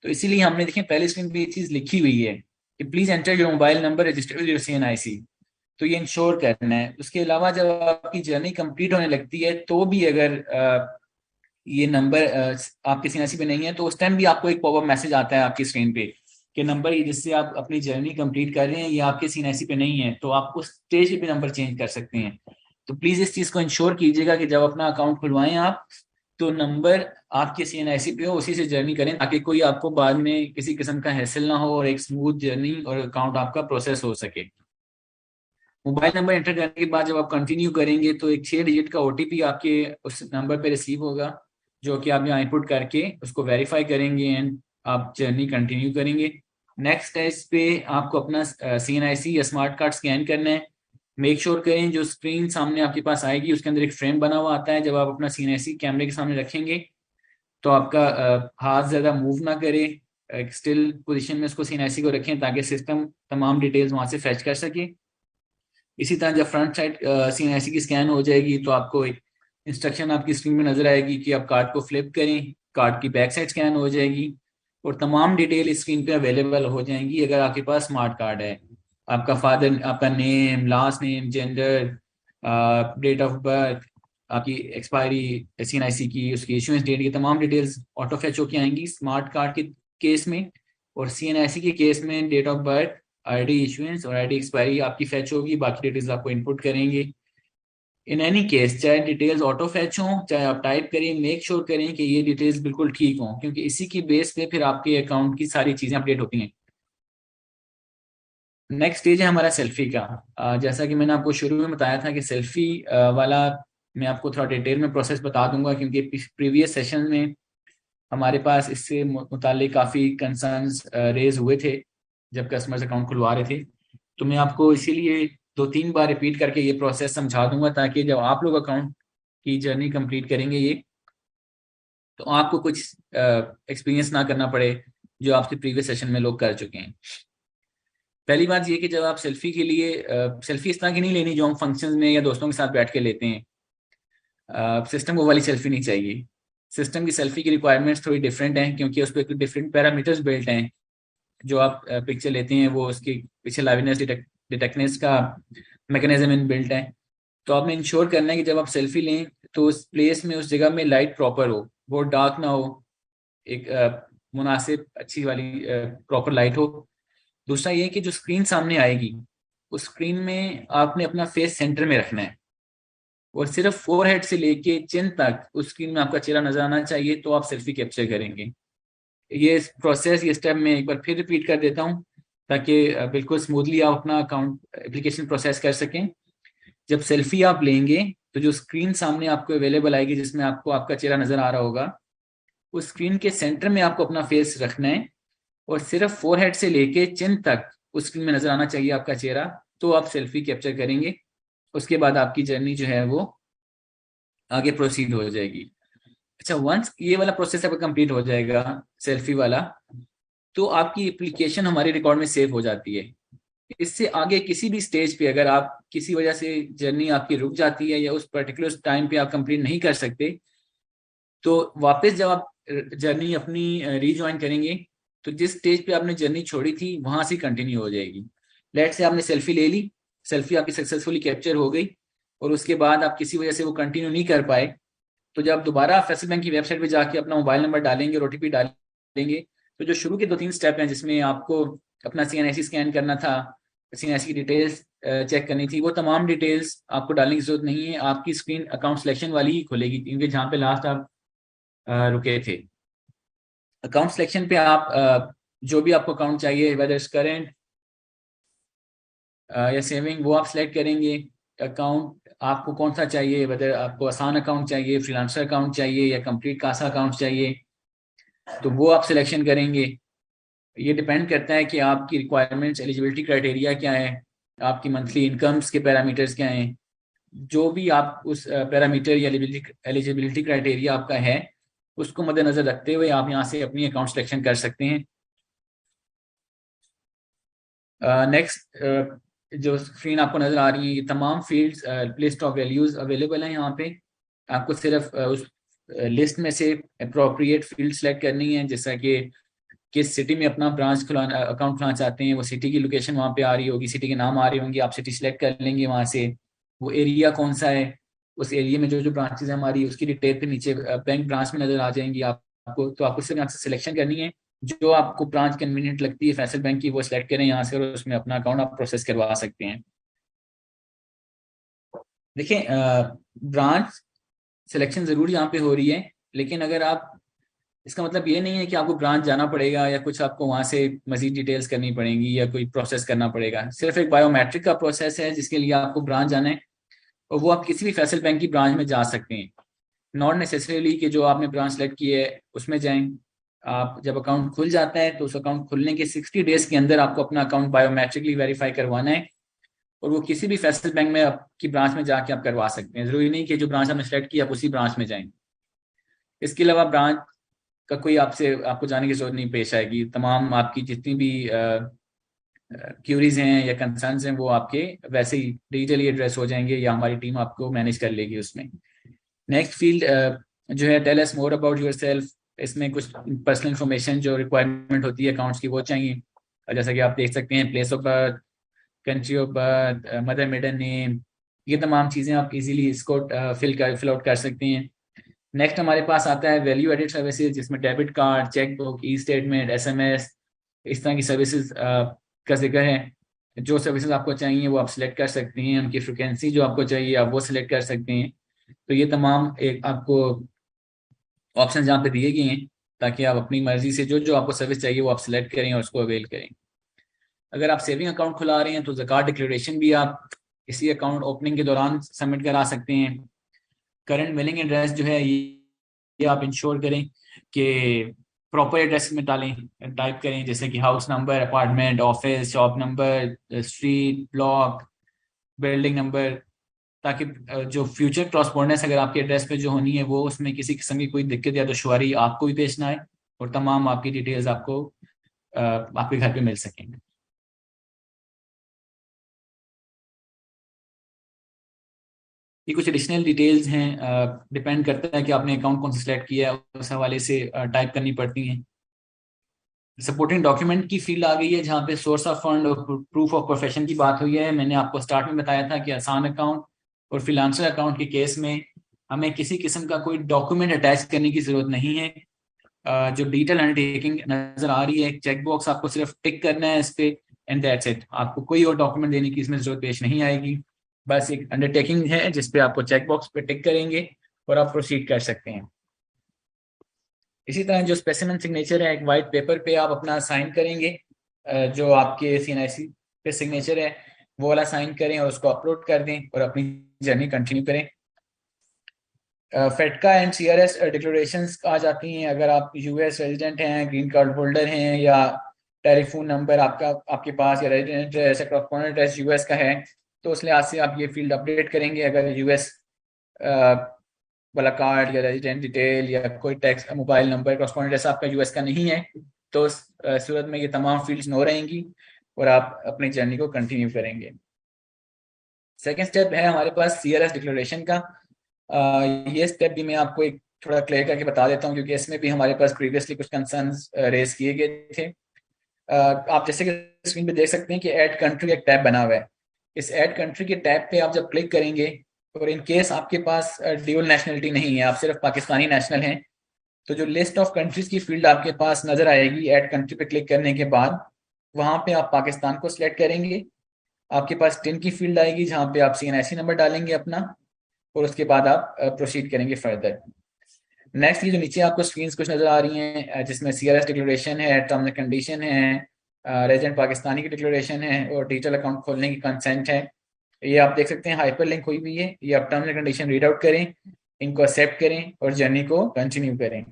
तो इसीलिए हमने देखिए पहले स्क्रीन पे ये चीज़ लिखी हुई है कि please enter your mobile number registered with your CNIC। तो ये इंश्योर करना है। उसके अलावा जब आपकी जर्नी कंप्लीट होने लगती है तो भी अगर ये नंबर आपके CNIC पे नहीं है, तो उस टाइम भी आपको एक पॉपअप मैसेज आता है आपकी स्क्रीन पे कि नंबर जिससे आप अपनी जर्नी कंप्लीट कर रहे हैं ये आपके CNIC पे नहीं है, तो आप उस स्टेज पे नंबर चेंज कर सकते हैं। तो प्लीज इस चीज को इंश्योर कीजिएगा कि जब अपना अकाउंट खुलवाएं आप, तो नंबर आपके CNIC पे हो, उसी से जर्नी करें, ताकि कोई आपको बाद में किसी किस्म का हैसल ना हो और एक स्मूथ जर्नी और अकाउंट आपका प्रोसेस हो सके। मोबाइल नंबर एंटर करने के बाद जब आप कंटिन्यू करेंगे तो एक 6 डिजिट का OTP आपके उस नंबर पे रिसीव होगा, जो कि आप यहाँ इनपुट करके उसको वेरीफाई करेंगे एंड आप जर्नी कंटिन्यू करेंगे। नेक्स्ट स्टेज पे आपको अपना CNIC या स्मार्ट कार्ड स्कैन करना है। मेक श्योर करें जो स्क्रीन सामने आपके पास आएगी उसके अंदर एक फ्रेम बना हुआ आता है। जब आप अपना CNIC कैमरे के सामने रखेंगे तो आपका हाथ ज़्यादा मूव ना करे, एक स्टिल पोजिशन में उसको CNIC को रखें ताकि सिस्टम तमाम डिटेल्स वहाँ से फैच कर सके। इसी तरह जब फ्रंट साइड CNIC की स्कैन हो जाएगी तो आपको एक इंस्ट्रक्शन आपकी स्क्रीन में नजर आएगी कि आप कार्ड को फ्लिप करें, कार्ड की बैक साइड स्कैन हो जाएगी और तमाम डिटेल इस स्क्रीन पे अवेलेबल हो जाएंगी अगर आपके पास स्मार्ट कार्ड है। आपका फादर, आपका name, last name, gender, date of birth, आपकी एक्सपायरी CNIC की, उसकी इशुएंस डेट, ये तमाम डिटेल्स ऑटो फैच होके आएंगी स्मार्ट कार्ड के केस में। और CNIC के केस में date of birth, ID issuance और ID एक्सपायरी आपकी फैच होगी, बाकी डिटेल्स आपको इनपुट करेंगे। इन एनी केस चाहे डिटेल्स ऑटो फैच हों चाहे आप टाइप करें, मेक श्योर करें कि ये डिटेल्स बिल्कुल ठीक हों, क्योंकि इसी की बेस पे फिर आपके अकाउंट की सारी चीजें अपडेट होती हैं। नेक्स्ट स्टेज है हमारा सेल्फी का। जैसा कि मैंने आपको शुरू में बताया था कि सेल्फी वाला मैं आपको थोड़ा डिटेल में प्रोसेस बता दूंगा, क्योंकि प्रीवियस सेशन में हमारे पास इससे मुतालिक काफ़ी कंसर्न्स रेज हुए थे जब कस्टमर्स अकाउंट खुलवा रहे थे। तो मैं आपको इसीलिए 2-3 बार रिपीट करके ये प्रोसेस समझा दूंगा, ताकि जब आप लोग अकाउंट की जर्नी कंप्लीट करेंगे ये, तो आपको कुछ एक्सपीरियंस ना करना पड़े जो आपसे प्रीवियस सेशन में लोग कर चुके हैं। पहली बात ये कि जब आप सेल्फी के लिए सेल्फी इस तरह की नहीं लेनी जो हम फंक्शन में या दोस्तों के साथ बैठ के लेते हैं। सिस्टम वो वाली सेल्फी नहीं चाहिए। सिस्टम की सेल्फी की रिक्वायरमेंट्स थोड़ी डिफरेंट हैं, क्योंकि उस पर डिफरेंट पैरामीटर्स बिल्ट हैं। जो आप पिक्चर लेते हैं वो उसके पीछे लाइवनेस डिटेक्टनेस का मैकेनिज्म इन बिल्ट है। तो आपने इंश्योर करना है कि जब आप सेल्फी लें तो उस प्लेस में, उस जगह में लाइट प्रॉपर हो, बहुत डार्क ना हो, एक मुनासिब अच्छी वाली प्रॉपर लाइट हो। दूसरा ये कि जो स्क्रीन सामने आएगी उस स्क्रीन में आपने अपना फेस सेंटर में रखना है। और सिर्फ फोरहेड से लेके चिन तक उस स्क्रीन में आपका चेहरा नजर आना चाहिए, तो आप सेल्फी कैप्चर करेंगे। ये प्रोसेस, ये स्टेप मैं एक बार फिर रिपीट कर देता हूँ ताकि बिल्कुल स्मूथली आप अपना अकाउंट एप्लीकेशन प्रोसेस कर सकें। जब सेल्फी आप लेंगे तो जो स्क्रीन सामने आपको अवेलेबल आएगी जिसमें आपको आपका चेहरा नजर आ रहा होगा, उस स्क्रीन के सेंटर में आपको अपना फेस रखना है और सिर्फ फोरहेड से लेके चिन तक उस स्क्रीन में नजर आना चाहिए आपका चेहरा, तो आप सेल्फी कैप्चर करेंगे। उसके बाद आपकी जर्नी जो है वो आगे प्रोसीड हो जाएगी। अच्छा, वंस ये वाला प्रोसेस आपका कंप्लीट हो जाएगा सेल्फी वाला, तो आपकी एप्लीकेशन हमारे रिकॉर्ड में सेव हो जाती है। इससे आगे किसी भी स्टेज पे अगर आप किसी वजह से जर्नी आपकी रुक जाती है या उस पर्टिकुलर टाइम पे आप कंप्लीट नहीं कर सकते, तो वापस जब आप जर्नी अपनी रीज्वाइन करेंगे तो जिस स्टेज पे आपने जर्नी छोड़ी थी वहां से कंटिन्यू हो जाएगी। लेट से आपने सेल्फी ले ली, सेल्फी आपकी सक्सेसफुली कैप्चर हो गई और उसके बाद आप किसी वजह से वो कंटिन्यू नहीं कर पाए, तो जब दोबारा फैसल बैंक की वेबसाइट पे जाके अपना मोबाइल नंबर डालेंगे और ओटीपी डालेंगे, तो जो शुरू के 2-3 स्टेप हैं जिसमें आपको अपना CNIC स्कैन करना था, CNIC की डिटेल्स चेक करनी थी, वो तमाम डिटेल्स आपको डालने की जरूरत नहीं है। आपकी स्क्रीन अकाउंट सिलेक्शन वाली ही खुलेगी, क्योंकि जहाँ पे लास्ट आप रुके थे। अकाउंट सिलेक्शन पे आप जो भी आपको अकाउंट चाहिए, वेदर करेंट या सेविंग, वो आप सिलेक्ट करेंगे। अकाउंट आपको कौन सा चाहिए, वेदर आपको आसान अकाउंट चाहिए, फ्रीलांसर अकाउंट चाहिए या कंप्लीट कासा अकाउंट चाहिए, तो वो आप सिलेक्शन करेंगे। ये डिपेंड करता है कि आपकी रिक्वायरमेंट्स, एलिजिबिलिटी क्राइटेरिया क्या है, आपकी मंथली इनकम्स के पैरामीटर्स क्या हैं। जो भी आप उस पैरामीटर या एलिजिबिलिटी क्राइटेरिया आपका है उसको मद्देनजर रखते हुए आप यहाँ से अपनी अकाउंट सिलेक्शन कर सकते हैं। नेक्स्ट जो स्क्रीन आपको नजर आ रही है, ये तमाम fields, list of values available है यहाँ पे। आपको सिर्फ उस लिस्ट में से अप्रोप्रिएट फील्ड सेलेक्ट करनी है, जैसा कि किस सिटी में अपना ब्रांच खुलाना, अकाउंट खुलाना चाहते हैं, वो सिटी की लोकेशन वहाँ पे आ रही होगी, सिटी के नाम आ रही होंगी, आप सिटी सेलेक्ट कर लेंगे वहाँ से। वो एरिया कौन सा है, उस एरिया में जो जो ब्रांचेज हमारी, उसकी डिटेल पे नीचे बैंक ब्रांच में नजर आ जाएंगी आपको। तो आपको सिर्फ यहाँ से सिलेक्शन करनी है, जो आपको ब्रांच कन्वीनियंट लगती है फैसल बैंक की, वो सिलेक्ट करें यहाँ से और उसमें अपना अकाउंट आप प्रोसेस करवा सकते हैं। देखिए, ब्रांच सिलेक्शन जरूर यहाँ पे हो रही है, लेकिन अगर आप, इसका मतलब ये नहीं है कि आपको ब्रांच जाना पड़ेगा या कुछ आपको वहां से मजीद डिटेल्स करनी पड़ेंगी या कोई प्रोसेस करना पड़ेगा। सिर्फ एक बायोमेट्रिक का प्रोसेस है जिसके लिए आपको ब्रांच जाना है, और वो आप किसी भी फैसल बैंक की ब्रांच में जा सकते हैं। नॉट नेसेसरीली कि जो आपने ब्रांच सेलेक्ट की है उसमें जाएं। आप जब अकाउंट खुल जाता है तो उस अकाउंट खुलने के 60 डेज के अंदर आपको अपना अकाउंट बायोमेट्रिकली वेरीफाई करवाना है, और वो किसी भी फैसल बैंक में आपकी ब्रांच में जाके आप करवा सकते हैं। जरूरी नहीं कि जो ब्रांच आपने सेलेक्ट की आप उसी ब्रांच में जाएं। इसके अलावा ब्रांच का कोई आपको जाने की जरूरत नहीं पेश आएगी। तमाम आपकी जितनी भी क्यूरीज हैं या कंसर्न्स हैं वो आपके वैसे ही डिजिटली एड्रेस हो जाएंगे या हमारी टीम आपको मैनेज कर लेगी उसमें। नेक्स्ट फील्ड जो है, tell us more about yourself. इसमें कुछ पर्सनल इंफॉर्मेशन जो रिक्वायरमेंट होती है अकाउंट्स की वो चाहिए, जैसा कि आप देख सकते हैं, place of birth, country of birth, mother maiden name, ये तमाम चीज़ें आप इजीली इसको फिल आउट कर सकते हैं। नेक्स्ट हमारे पास आता है वैल्यू एडेड सर्विसेज, जिसमें debit card, cheque book, e statement, SMS, इस तरह की सर्विसेज का जिक्र है। जो सर्विसेज आपको चाहिए वो आप सिलेक्ट कर सकते हैं, उनकी फ्रिक्वेंसी जो आपको चाहिए आप वो सिलेक्ट कर सकते हैं। तो ये तमाम एक आपको ऑप्शन यहाँ पे दिए गए हैं ताकि आप अपनी मर्जी से जो जो आपको सर्विस चाहिए वो आप सिलेक्ट करें और उसको अवेल करें। अगर आप सेविंग अकाउंट खुला रहे हैं तो ज़कात डिक्लेरेशन भी आप इसी अकाउंट ओपनिंग के दौरान सबमिट करा सकते हैं। करंट मेलिंग एड्रेस जो है ये आप इंश्योर करें कि प्रॉपर एड्रेस में टाइप करें, जैसे कि house number, apartment, office, shop number, street, block, building number, ताकि जो फ्यूचर क्रॉसपोर्डेंस अगर आपके एड्रेस पे जो होनी है वो उसमें किसी किस्म की कोई दिक्कत या दुश्वारी आपको भी पेश ना आए और तमाम आपकी डिटेल्स आपको आपके घर पे मिल सकेंगे। ये कुछ एडिशनल डिटेल्स हैं, डिपेंड करता है कि आपने अकाउंट कौन सा सिलेक्ट किया है, उस हवाले से टाइप करनी पड़ती हैं। सपोर्टिंग डॉक्यूमेंट की फील्ड आ गई है जहाँ पे सोर्स ऑफ फंड और प्रूफ ऑफ प्रोफेशन की बात हुई है। मैंने आपको स्टार्ट में बताया था कि आसान अकाउंट और फ्रीलांसर अकाउंट के केस में हमें किसी किस्म का कोई डॉक्यूमेंट अटैच करने की जरूरत नहीं है। जो डिजिटल अंडरटेकिंग नजर आ रही है, एक चेक बॉक्स आपको सिर्फ टिक करना है इस पे, एंड दैट्स इट। आपको कोई और डॉक्यूमेंट देने की इसमें जरूरत पेश नहीं आएगी। बस एक अंडरटेकिंग है जिसपे आपको चेक बॉक्स पे टिक करेंगे और आप प्रोसीड कर सकते हैं। इसी तरह जो स्पेसिमेन सिग्नेचर है, एक वाइट पेपर पे आप अपना साइन करेंगे, जो आपके CNIC पे सिग्नेचर है वो वाला साइन करें और उसको अपलोड कर दें और अपनी जर्नी कंटिन्यू करें। फेटका एंड CRS डिक्लेरेशंस आ जाती हैं अगर आप US रेजिडेंट हैं, ग्रीन कार्ड होल्डर हैं, या टेलीफोन नंबर आपका आपके पास या रेजिडेंट ऐसे कॉरस्पॉन्डेंट एड्रेस US का है, तो उस लिहाज से आप ये फील्ड अपडेट करेंगे। अगर US वाला कार्ड या रेजिडेंट डिटेल या कोई tax mobile number correspondent address आपका US का नहीं है, तो उस सूरत में ये तमाम फील्ड्स नो रहेंगी और आप अपनी जर्नी को कंटिन्यू करेंगे। सेकेंड स्टेप है हमारे पास CRS डिक्लेरेशन का। ये स्टेप भी मैं आपको एक थोड़ा क्लियर करके बता देता हूँ, क्योंकि इसमें भी हमारे पास प्रीवियसली कुछ कंसर्न्स रेज किए गए थे। आप जैसे कि स्क्रीन पे देख सकते हैं कि ऐड कंट्री एक टैब बना हुआ है। इस ऐड कंट्री के टैब पे आप जब क्लिक करेंगे और इन केस आपके पास ड्यूल नेशनलिटी नहीं है, आप सिर्फ पाकिस्तानी नेशनल हैं, तो जो लिस्ट ऑफ कंट्रीज की फील्ड आपके पास नजर आएगी ऐड कंट्री पे क्लिक करने के बाद, वहां पे आप पाकिस्तान को सिलेक्ट करेंगे। आपके पास टिन की फील्ड आएगी जहाँ पे आप CNIC नंबर डालेंगे अपना, और उसके बाद आप प्रोसीड करेंगे फर्दर। नेक्स्ट ये जो नीचे आपको स्क्रीन कुछ नजर आ रही हैं, जिसमें CRS डिक्लेरेशन है, टर्म्स एंड कंडीशन है, रेजिडेंट पाकिस्तानी की डिक्लेरेशन है और डिजिटल अकाउंट खोलने की कंसेंट है। ये आप देख सकते हैं हाइपर लिंक हुई हुई है। ये आप terms and condition read out करें, इनको एक्सेप्ट करें और जर्नी को कंटिन्यू करें।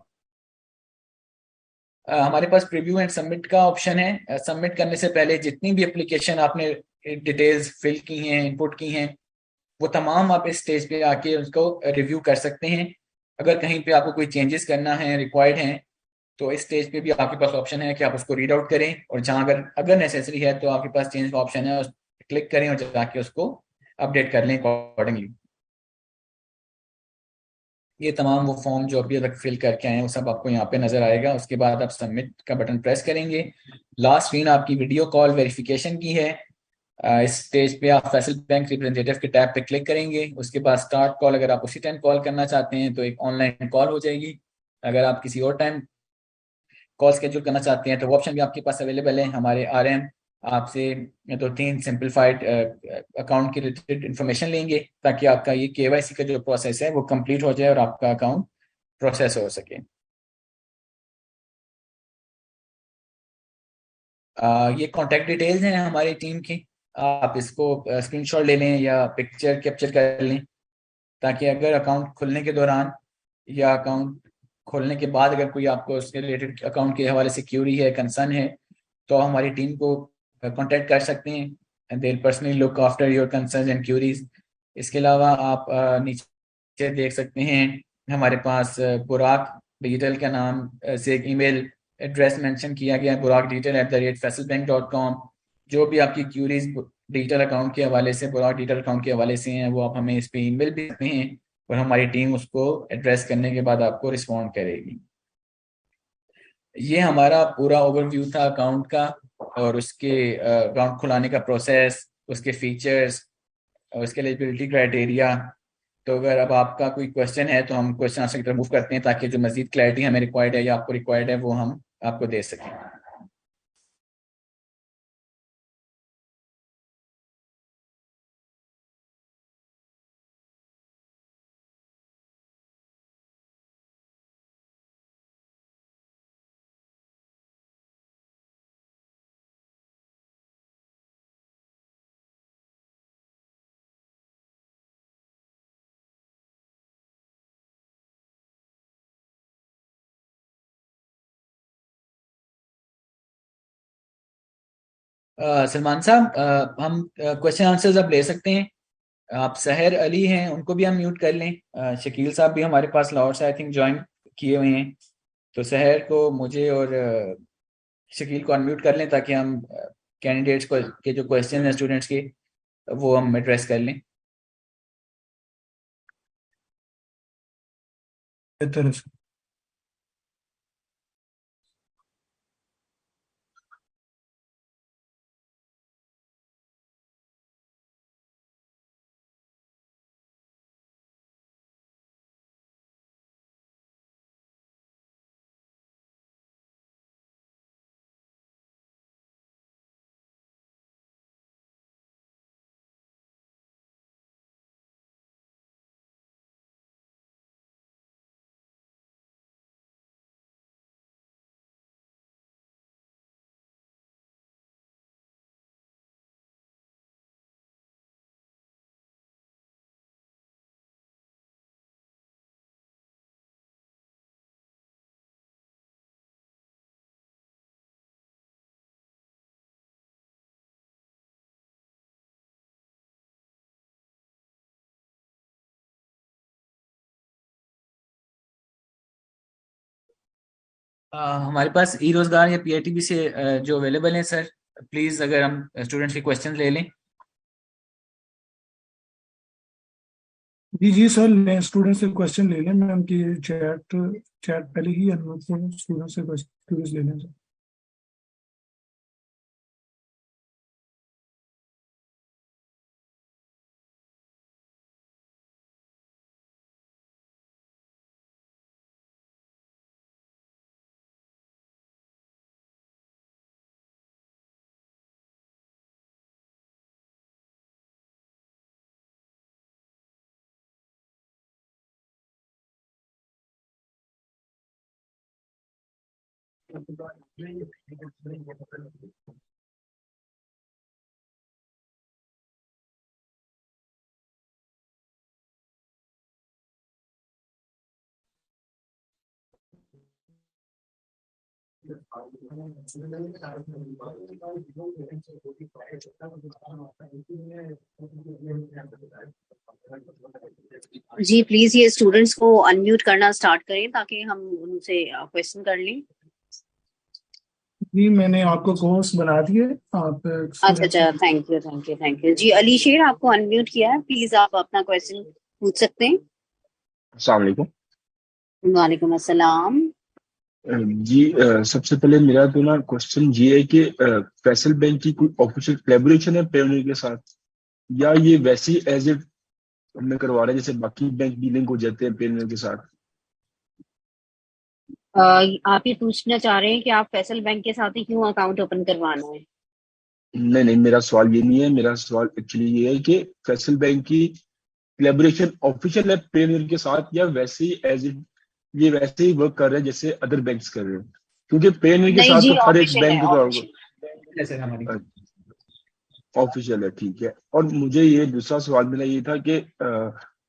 हमारे पास प्रीव्यू एंड सबमिट का ऑप्शन है। सबमिट करने से पहले जितनी भी एप्लीकेशन आपने डिटेल्स फिल की हैं, इनपुट की हैं, वो तमाम आप इस स्टेज पे आके उसको रिव्यू कर सकते हैं। अगर कहीं पे आपको कोई चेंजेस करना है, रिक्वायर्ड है, तो इस स्टेज पे भी आपके पास ऑप्शन है कि आप उसको रीड आउट करें, और जहां अगर अगर नेसेसरी है तो आपके पास चेंज का ऑप्शन है, उस क्लिक करें और जाके उसको अपडेट कर लें अकॉर्डिंगली। ये तमाम वो फॉर्म जो अभी तक फिल करके आए हैं वो सब आपको यहाँ पे नजर आएगा। उसके बाद आप सबमिट का बटन प्रेस करेंगे। लास्ट स्क्रीन आपकी वीडियो कॉल वेरिफिकेशन की है। इस स्टेज पे आप फैसल बैंक रिप्रेजेंटेटिव के टैब पे क्लिक करेंगे। उसके बाद स्टार्ट कॉल, अगर आप उसी टाइम कॉल करना चाहते हैं तो एक ऑनलाइन कॉल हो जाएगी। अगर आप किसी और टाइम कॉल स्केड्यूल करना चाहते हैं तो वो ऑप्शन भी आपके पास अवेलेबल है। हमारे RM आपसे 2-3 सिंपलीफाइड अकाउंट के रिलेटेड इन्फॉर्मेशन लेंगे, ताकि आपका ये KYC का जो प्रोसेस है वो कंप्लीट हो जाए और आपका अकाउंट प्रोसेस हो सके। ये कॉन्टैक्ट डिटेल्स हैं हमारी टीम की। आप इसको स्क्रीनशॉट ले लें या पिक्चर कैप्चर कर लें, ताकि अगर अकाउंट खुलने के दौरान या अकाउंट खोलने के बाद अगर कोई आपको उसके रिलेटेड अकाउंट के हवाले से क्यूरी है, कंसर्न है, तो हमारी टीम को कांटेक्ट कर सकते हैं and they personally look after your concern and queries. इसके अलावा आप नीचे देख सकते हैं हमारे पास बुराक डिजिटल का नाम से एक ईमेल एड्रेस मेंशन किया गया है, burakdigital@faisalbank.com। जो भी आपकी क्यूरीज डिजिटल अकाउंट के हवाले से, बुराक डिजिटल अकाउंट के हवाले से हैं, वो आप हमें इस पे ईमेल भी करते हैं और हमारी टीम उसको एड्रेस करने के बाद आपको रिस्पॉन्ड करेगी। ये हमारा पूरा ओवरव्यू था अकाउंट का और उसके अकाउंट खुलाने का प्रोसेस, उसके फीचर्स और उसके एलिजिबिलिटी क्राइटेरिया। तो अगर अब आपका कोई क्वेश्चन है तो हम क्वेश्चन आंसर की तरफ मूव करते हैं, ताकि जो मजीद क्लैरिटी हमें रिक्वायर्ड है या आपको रिक्वायर्ड है वो हम आपको दे सकें। सलमान साहब, हम क्वेश्चन आंसर्स अब ले सकते हैं। आप सहर अली हैं, उनको भी हम म्यूट कर लें। शकील साहब भी हमारे पास लाहौर से आई थिंक ज्वाइन किए हुए हैं, तो सहर को, मुझे और शकील को अनम्यूट कर लें, ताकि हम कैंडिडेट्स को के जो क्वेश्चन हैं स्टूडेंट्स के वो हम एड्रेस कर लें। बेहतर है। हमारे पास ई रोजगार या पीआईटीबी से जो अवेलेबल है सर, प्लीज अगर हम स्टूडेंट्स के क्वेश्चन ले लें। जी जी सर, स्टूडेंट से क्वेश्चन ले लें। मैं उनकी चैट चैट पहले ही अनुरोध करूँ स्टूडेंट से क्वेश्चन ले लें सर। जी प्लीज ये स्टूडेंट्स को अनम्यूट करना स्टार्ट करें ताकि हम उनसे क्वेश्चन कर लें। जी मैंने आपको कोर्स बना दिए, आप अच्छा, thank you thank you thank you. जी अली शेर आपको अनम्यूट किया है, प्लीज आप अपना क्वेश्चन पूछ सकते हैं। अस्सलाम वालेकुम। वालेकुम अस्सलाम। जी सबसे पहले मेरा तो ना क्वेश्चन ये है कि फैसल बैंक की कोई ऑफिशियल कोलैबोरेशन है पेयोनियर के साथ, या ये वैसे ही एज इट हमें करवा रहे हैं जैसे बाकी बैंक भी लिंक हो जाते हैं पेयोनियर के साथ? आप ये पूछना चाह रहे हैं कि आप फैसल बैंक के साथ ही क्यों अकाउंट ओपन करवाना है? नहीं नहीं, मेरा सवाल ये नहीं है। मेरा सवाल एक्चुअली ये है कि फैसल बैंक की कोलैबोरेशन ऑफिशियल है पेयोनियर के साथ, या वैसे ही एज इट ये वैसे ही वर्क कर रहे हैं जैसे अदर बैंक्स कर रहे हैं? क्योंकि पेयोनियर के नहीं साथ जी, तो हर एक ऑफिशियल है, बैंक का सर हमारी ऑफिशियल है, ठीक है। और मुझे ये दूसरा सवाल मेरा ये था कि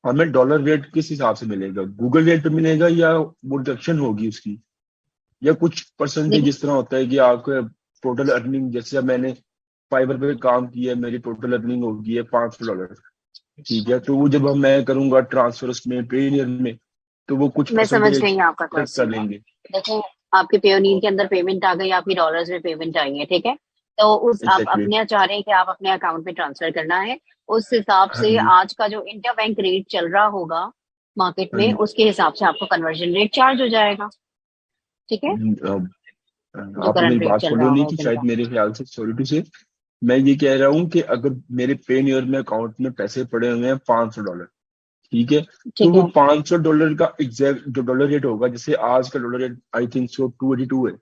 हमें डॉलर रेट किस हिसाब से मिलेगा? गूगल रेट पे मिलेगा या वो डिडक्शन होगी उसकी, या कुछ परसेंटेज देखिए जिस तरह होता है कि आपके टोटल अर्निंग, जैसे अब मैंने फाइबर पे काम किया है, मेरी टोटल अर्निंग होगी है $500, ठीक है, तो वो जब हम मैं करूंगा ट्रांसफर उसमें पेयोनियर में, तो वो कुछ मैं समझ परसेंटेज गई आपका डिडक्ट कर क्वेश्चन। लेंगे। देखो आपके पेयोनियर के अंदर पेमेंट आ गई, आपकी डॉलर्स में पेमेंट आई है, ठीक है। तो उस आप एग्जैक्टली। अपने चाह रहे हैं कि आप अपने अकाउंट में ट्रांसफर करना है, उस हिसाब हाँ से जी। आज का जो इंटर बैंक रेट चल रहा होगा मार्केट हाँ में, जी। उसके हिसाब से आपको कन्वर्जन रेट चार्ज हो जाएगा, ठीक है, अब, जो आपने मेरी करंट रेट बात चल रहा फॉलो नहीं होगा की उस दिन शायद, का। मेरे ख्याल से, सॉरी टू से। मैं ये कह रहा हूँ कि अगर मेरे पेयोनियर में अकाउंट में पैसे पड़े हुए हैं $500, ठीक है, तो ठीक वो है, $500 का एग्जैक्ट जो डॉलर रेट होगा, जैसे आज का dollar rate I think so 282 है,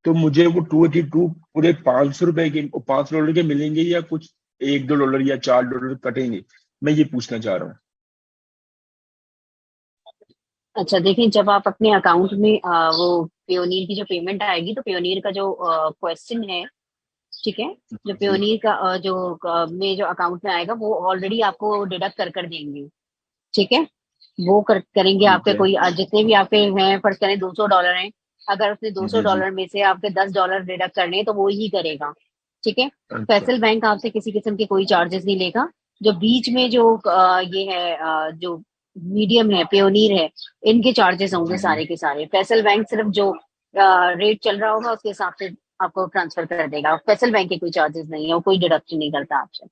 तो मुझे वो 282 पूरे $500 के $500 के मिलेंगे, या कुछ $1-2 या $4 कटेंगे? मैं ये पूछना चाह रहा हूँ। अच्छा देखिए, जब आप अपने अकाउंट में वो पेयोनियर की जो पेमेंट आएगी, तो पेयोनियर का जो क्वेश्चन है, ठीक है, जो जी। पेयोनियर का में जो अकाउंट में आएगा वो ऑलरेडी आपको डिडक्ट कर कर देंगे, ठीक है। वो करेंगे ठीक आपके है। कोई जितने भी आपके हैं, फर्ज करें $200 हैं, अगर उसने दो सौ जी जी। डॉलर में से आपके $10 डिडक्ट करने हैं तो वो ही करेगा, ठीक है। अच्छा। फैसल बैंक आपसे किसी किस्म के कोई चार्जेस नहीं लेगा। जो बीच में जो ये है जो मीडियम है, पेयोनियर है, इनके चार्जेस होंगे जी जी। सारे के सारे। फैसल बैंक सिर्फ जो रेट चल रहा होगा उसके हिसाब से आपको ट्रांसफर कर देगा। फैसल बैंक के कोई चार्जेस नहीं है, वो कोई डिडक्शन नहीं करता आपसे।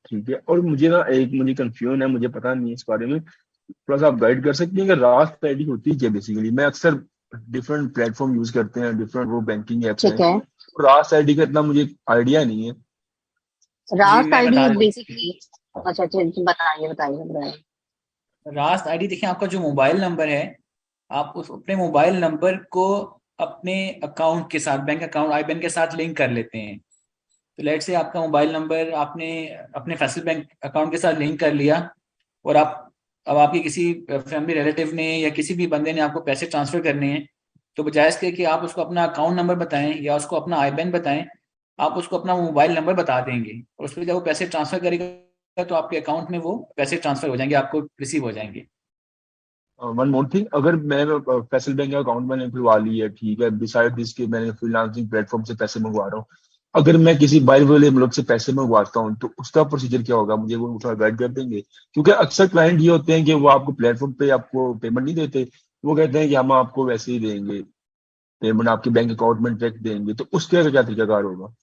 ठीक है। और मुझे ना एक मुझे कंफ्यूजन है, मुझे पता नहीं है इस बारे में, थोड़ा सा आप गाइड कर सकती हैं कि रास्त आईडी होती है क्या? बेसिकली मैं अक्सर डिफरेंट प्लेटफॉर्म यूज करते हैं, डिफरेंट वो बैंकिंग एप्स हैं, ठीक है, रास्त आईडी का इतना मुझे आइडिया नहीं है। जी रास्ट मैं आईडी बता देता बेसिकली। अच्छा अच्छा, बताइए बताइए बताइए। हूँ। रास्ट आईडी देखिए, आपका जो मोबाइल नंबर है, आप उस अपने मोबाइल नंबर को अपने अकाउंट के साथ, बैंक अकाउंट आई बैंक के साथ लिंक कर लेते हैं। तो लेट से आपका मोबाइल नंबर आपने अपने फैसल बैंक अकाउंट के साथ लिंक कर लिया, और आप अब आपके किसी फैमिली रिलेटिव ने या किसी भी बंदे ने आपको पैसे ट्रांसफर करने हैं, तो बजाय इसके कि आप उसको अपना अकाउंट नंबर बताएं या उसको अपना आई बैंक बताएं, आप उसको अपना मोबाइल नंबर बता देंगे, और उस पर जब वो पैसे ट्रांसफर करेगा तो आपके अकाउंट में वो पैसे ट्रांसफर हो जाएंगे, आपको रिसीव हो जाएंगे। वन मोर थिंग, अगर मैं फैसल बैंक का अकाउंट मैंने खुलवा लिया है, ठीक है, बिसाइड दिस के मैंने फ्रीलांसिंग प्लेटफॉर्म से पैसे मंगवा रहा हूँ, अगर मैं किसी बाहर वाले मुल्क से पैसे मंगवाता हूँ तो उसका प्रोसीजर क्या होगा? मुझे वो थोड़ा गाइड कर देंगे? क्योंकि अक्सर क्लाइंट ये होते हैं कि वो आपको प्लेटफॉर्म पे आपको पेमेंट नहीं देते, वो कहते हैं कि हम आपको वैसे ही देंगे, पेमेंट आपके बैंक अकाउंट में डायरेक्ट देंगे, तो उसके क्या तरीकाकार होगा?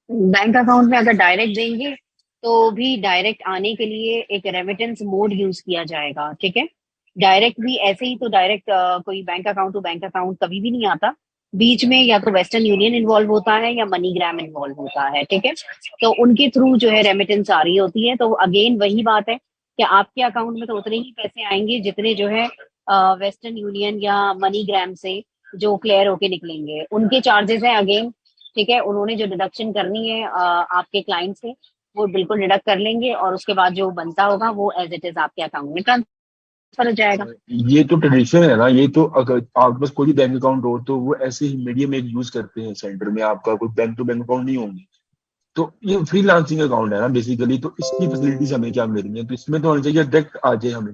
बैंक अकाउंट में अगर डायरेक्ट देंगे तो भी डायरेक्ट आने के लिए एक रेमिटेंस मोड यूज किया जाएगा, ठीक है। डायरेक्ट भी ऐसे ही तो डायरेक्ट कोई bank account to bank account कभी भी नहीं आता। बीच में या तो वेस्टर्न यूनियन इन्वॉल्व होता है या मनीग्राम इन्वॉल्व होता है, ठीक है। तो उनके थ्रू जो है रेमिटेंस आ रही होती है, तो अगेन वही बात है कि आपके अकाउंट में तो उतने ही पैसे आएंगे जितने जो है वेस्टर्न यूनियन या मनीग्राम से जो क्लियर होके निकलेंगे। उनके चार्जेस हैं अगेन, ठीक है। उन्होंने जो डिडक्शन करनी है आपके क्लाइंट से, वो बिल्कुल डिडक्ट कर लेंगे और उसके बाद जो बनता होगा वो एज इट इज आपके अकाउंट में ट्रांसफर हो जाएगा। ये तो ट्रेडिशन है ना, ये तो अगर आपके पास कोई भी बैंक अकाउंट हो तो वो ऐसे ही मीडियम एक यूज करते हैं सेंटर में, आपका कोई बैंक टू बैंक अकाउंट नहीं होंगे। तो ये फ्रीलांसिंग अकाउंट है ना बेसिकली, तो इसकी फैसिलिटीज हमें क्या मिल रही है? तो इसमें तो होना चाहिए डायरेक्ट आ जाए हमें।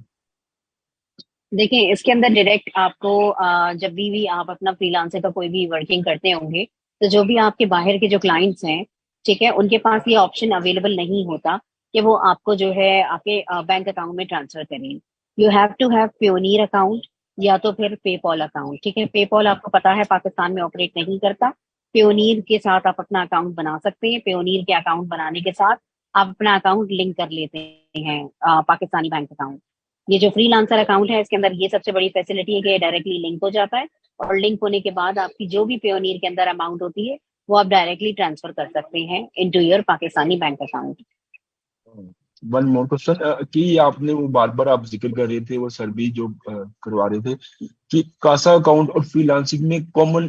देखिए इसके अंदर डायरेक्ट आपको जब भी आप अपना फ्रीलांसर का कोई भी वर्किंग करते होंगे, तो जो भी आपके बाहर के जो क्लाइंट्स हैं, ठीक है, उनके पास ये ऑप्शन अवेलेबल नहीं होता कि वो आपको जो है आपके बैंक अकाउंट में ट्रांसफर करें। You have to have Payoneer account या तो फिर पेपॉल अकाउंट, ठीक है। पेपॉल आपको पता है पाकिस्तान में ऑपरेट नहीं करता। पेयोनीर के साथ आप अपना अकाउंट बना सकते हैं। पेयोनीर के अकाउंट बनाने के साथ आप अपना अकाउंट लिंक कर लेते हैं पाकिस्तानी बैंक अकाउंट। ये जो फ्रीलांसर अकाउंट है इसके अंदर ये सबसे बड़ी फैसिलिटी है कि ये डायरेक्टली लिंक हो जाता है, और लिंक होने के बाद आपकी जो भी पेयोनीर के अंदर अमाउंट होती है वो आप डायरेक्टली ट्रांसफर कर सकते हैं into your Pakistani bank account. One more question कि आपने वो बार बार आप जिक्र कर रहे थे, वो सर भी जो करवा रहे थे कि कासा अकाउंट और फ्रीलांसिंग में कॉमन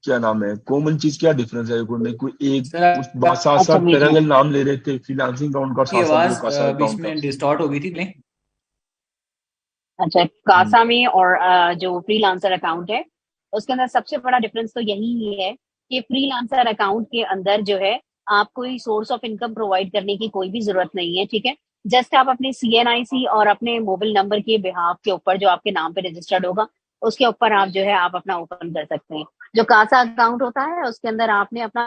क्या नाम है, कॉमन चीज क्या डिफरेंस है? कोई एक सर उस बात साथ अच्छा साथ मीठी, पैरेलल नाम ले रहे थे, फ्रीलांसिंग अकाउंट का और आपकी साथ साथ वो आवाज कासा बीच अकाउंट का। में डिस्टॉर्ट हो गई थी नहीं? अच्छा हम्म, कासा में और जो फ्रीलांसर अकाउंट है उसके अंदर सबसे बड़ा डिफरेंस तो यही है कि फ्रीलांसर अकाउंट के अंदर जो है आपको कोई सोर्स ऑफ इनकम प्रोवाइड करने की कोई भी जरूरत नहीं है, ठीक है। जस्ट आप अपने CNIC और अपने मोबाइल नंबर के बिहाफ के ऊपर जो आपके नाम पे रजिस्टर्ड होगा उसके ऊपर आप जो है आप अपना ओपन कर सकते हैं। जो कासा अकाउंट होता है उसके अंदर आपने अपना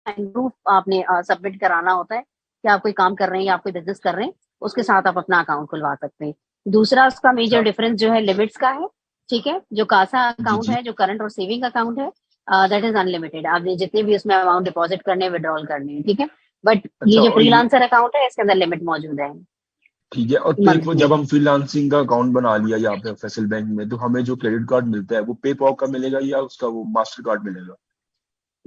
प्रूफ आपने सबमिट कराना होता है कि आप कोई काम कर रहे हैं या आप कोई बिजनेस कर रहे हैं, उसके साथ आप अपना अकाउंट खुलवा सकते हैं। दूसरा उसका मेजर अच्छा। डिफरेंस जो है लिमिट्स का है, ठीक है। जो कासा जी अकाउंट जी। है, जो करंट और सेविंग अकाउंट है, दैट इज अनलिमिटेड। आपने जितने भी उसमें अमाउंट डिपॉजिट करने हैं विड्रॉल करने हैं, ठीक है। बट ये अच्छा जो और ये फ्रीलांसर अकाउंट है इसके अंदर लिमिट मौजूद है ठीक है, और पे मंथली। जब हम फ्रीलांसिंग का अकाउंट बना लिया यहाँ पे फैसल बैंक में, तो हमें जो क्रेडिट कार्ड मिलता है वो पेपॉल का मिलेगा या उसका वो मास्टर कार्ड मिलेगा?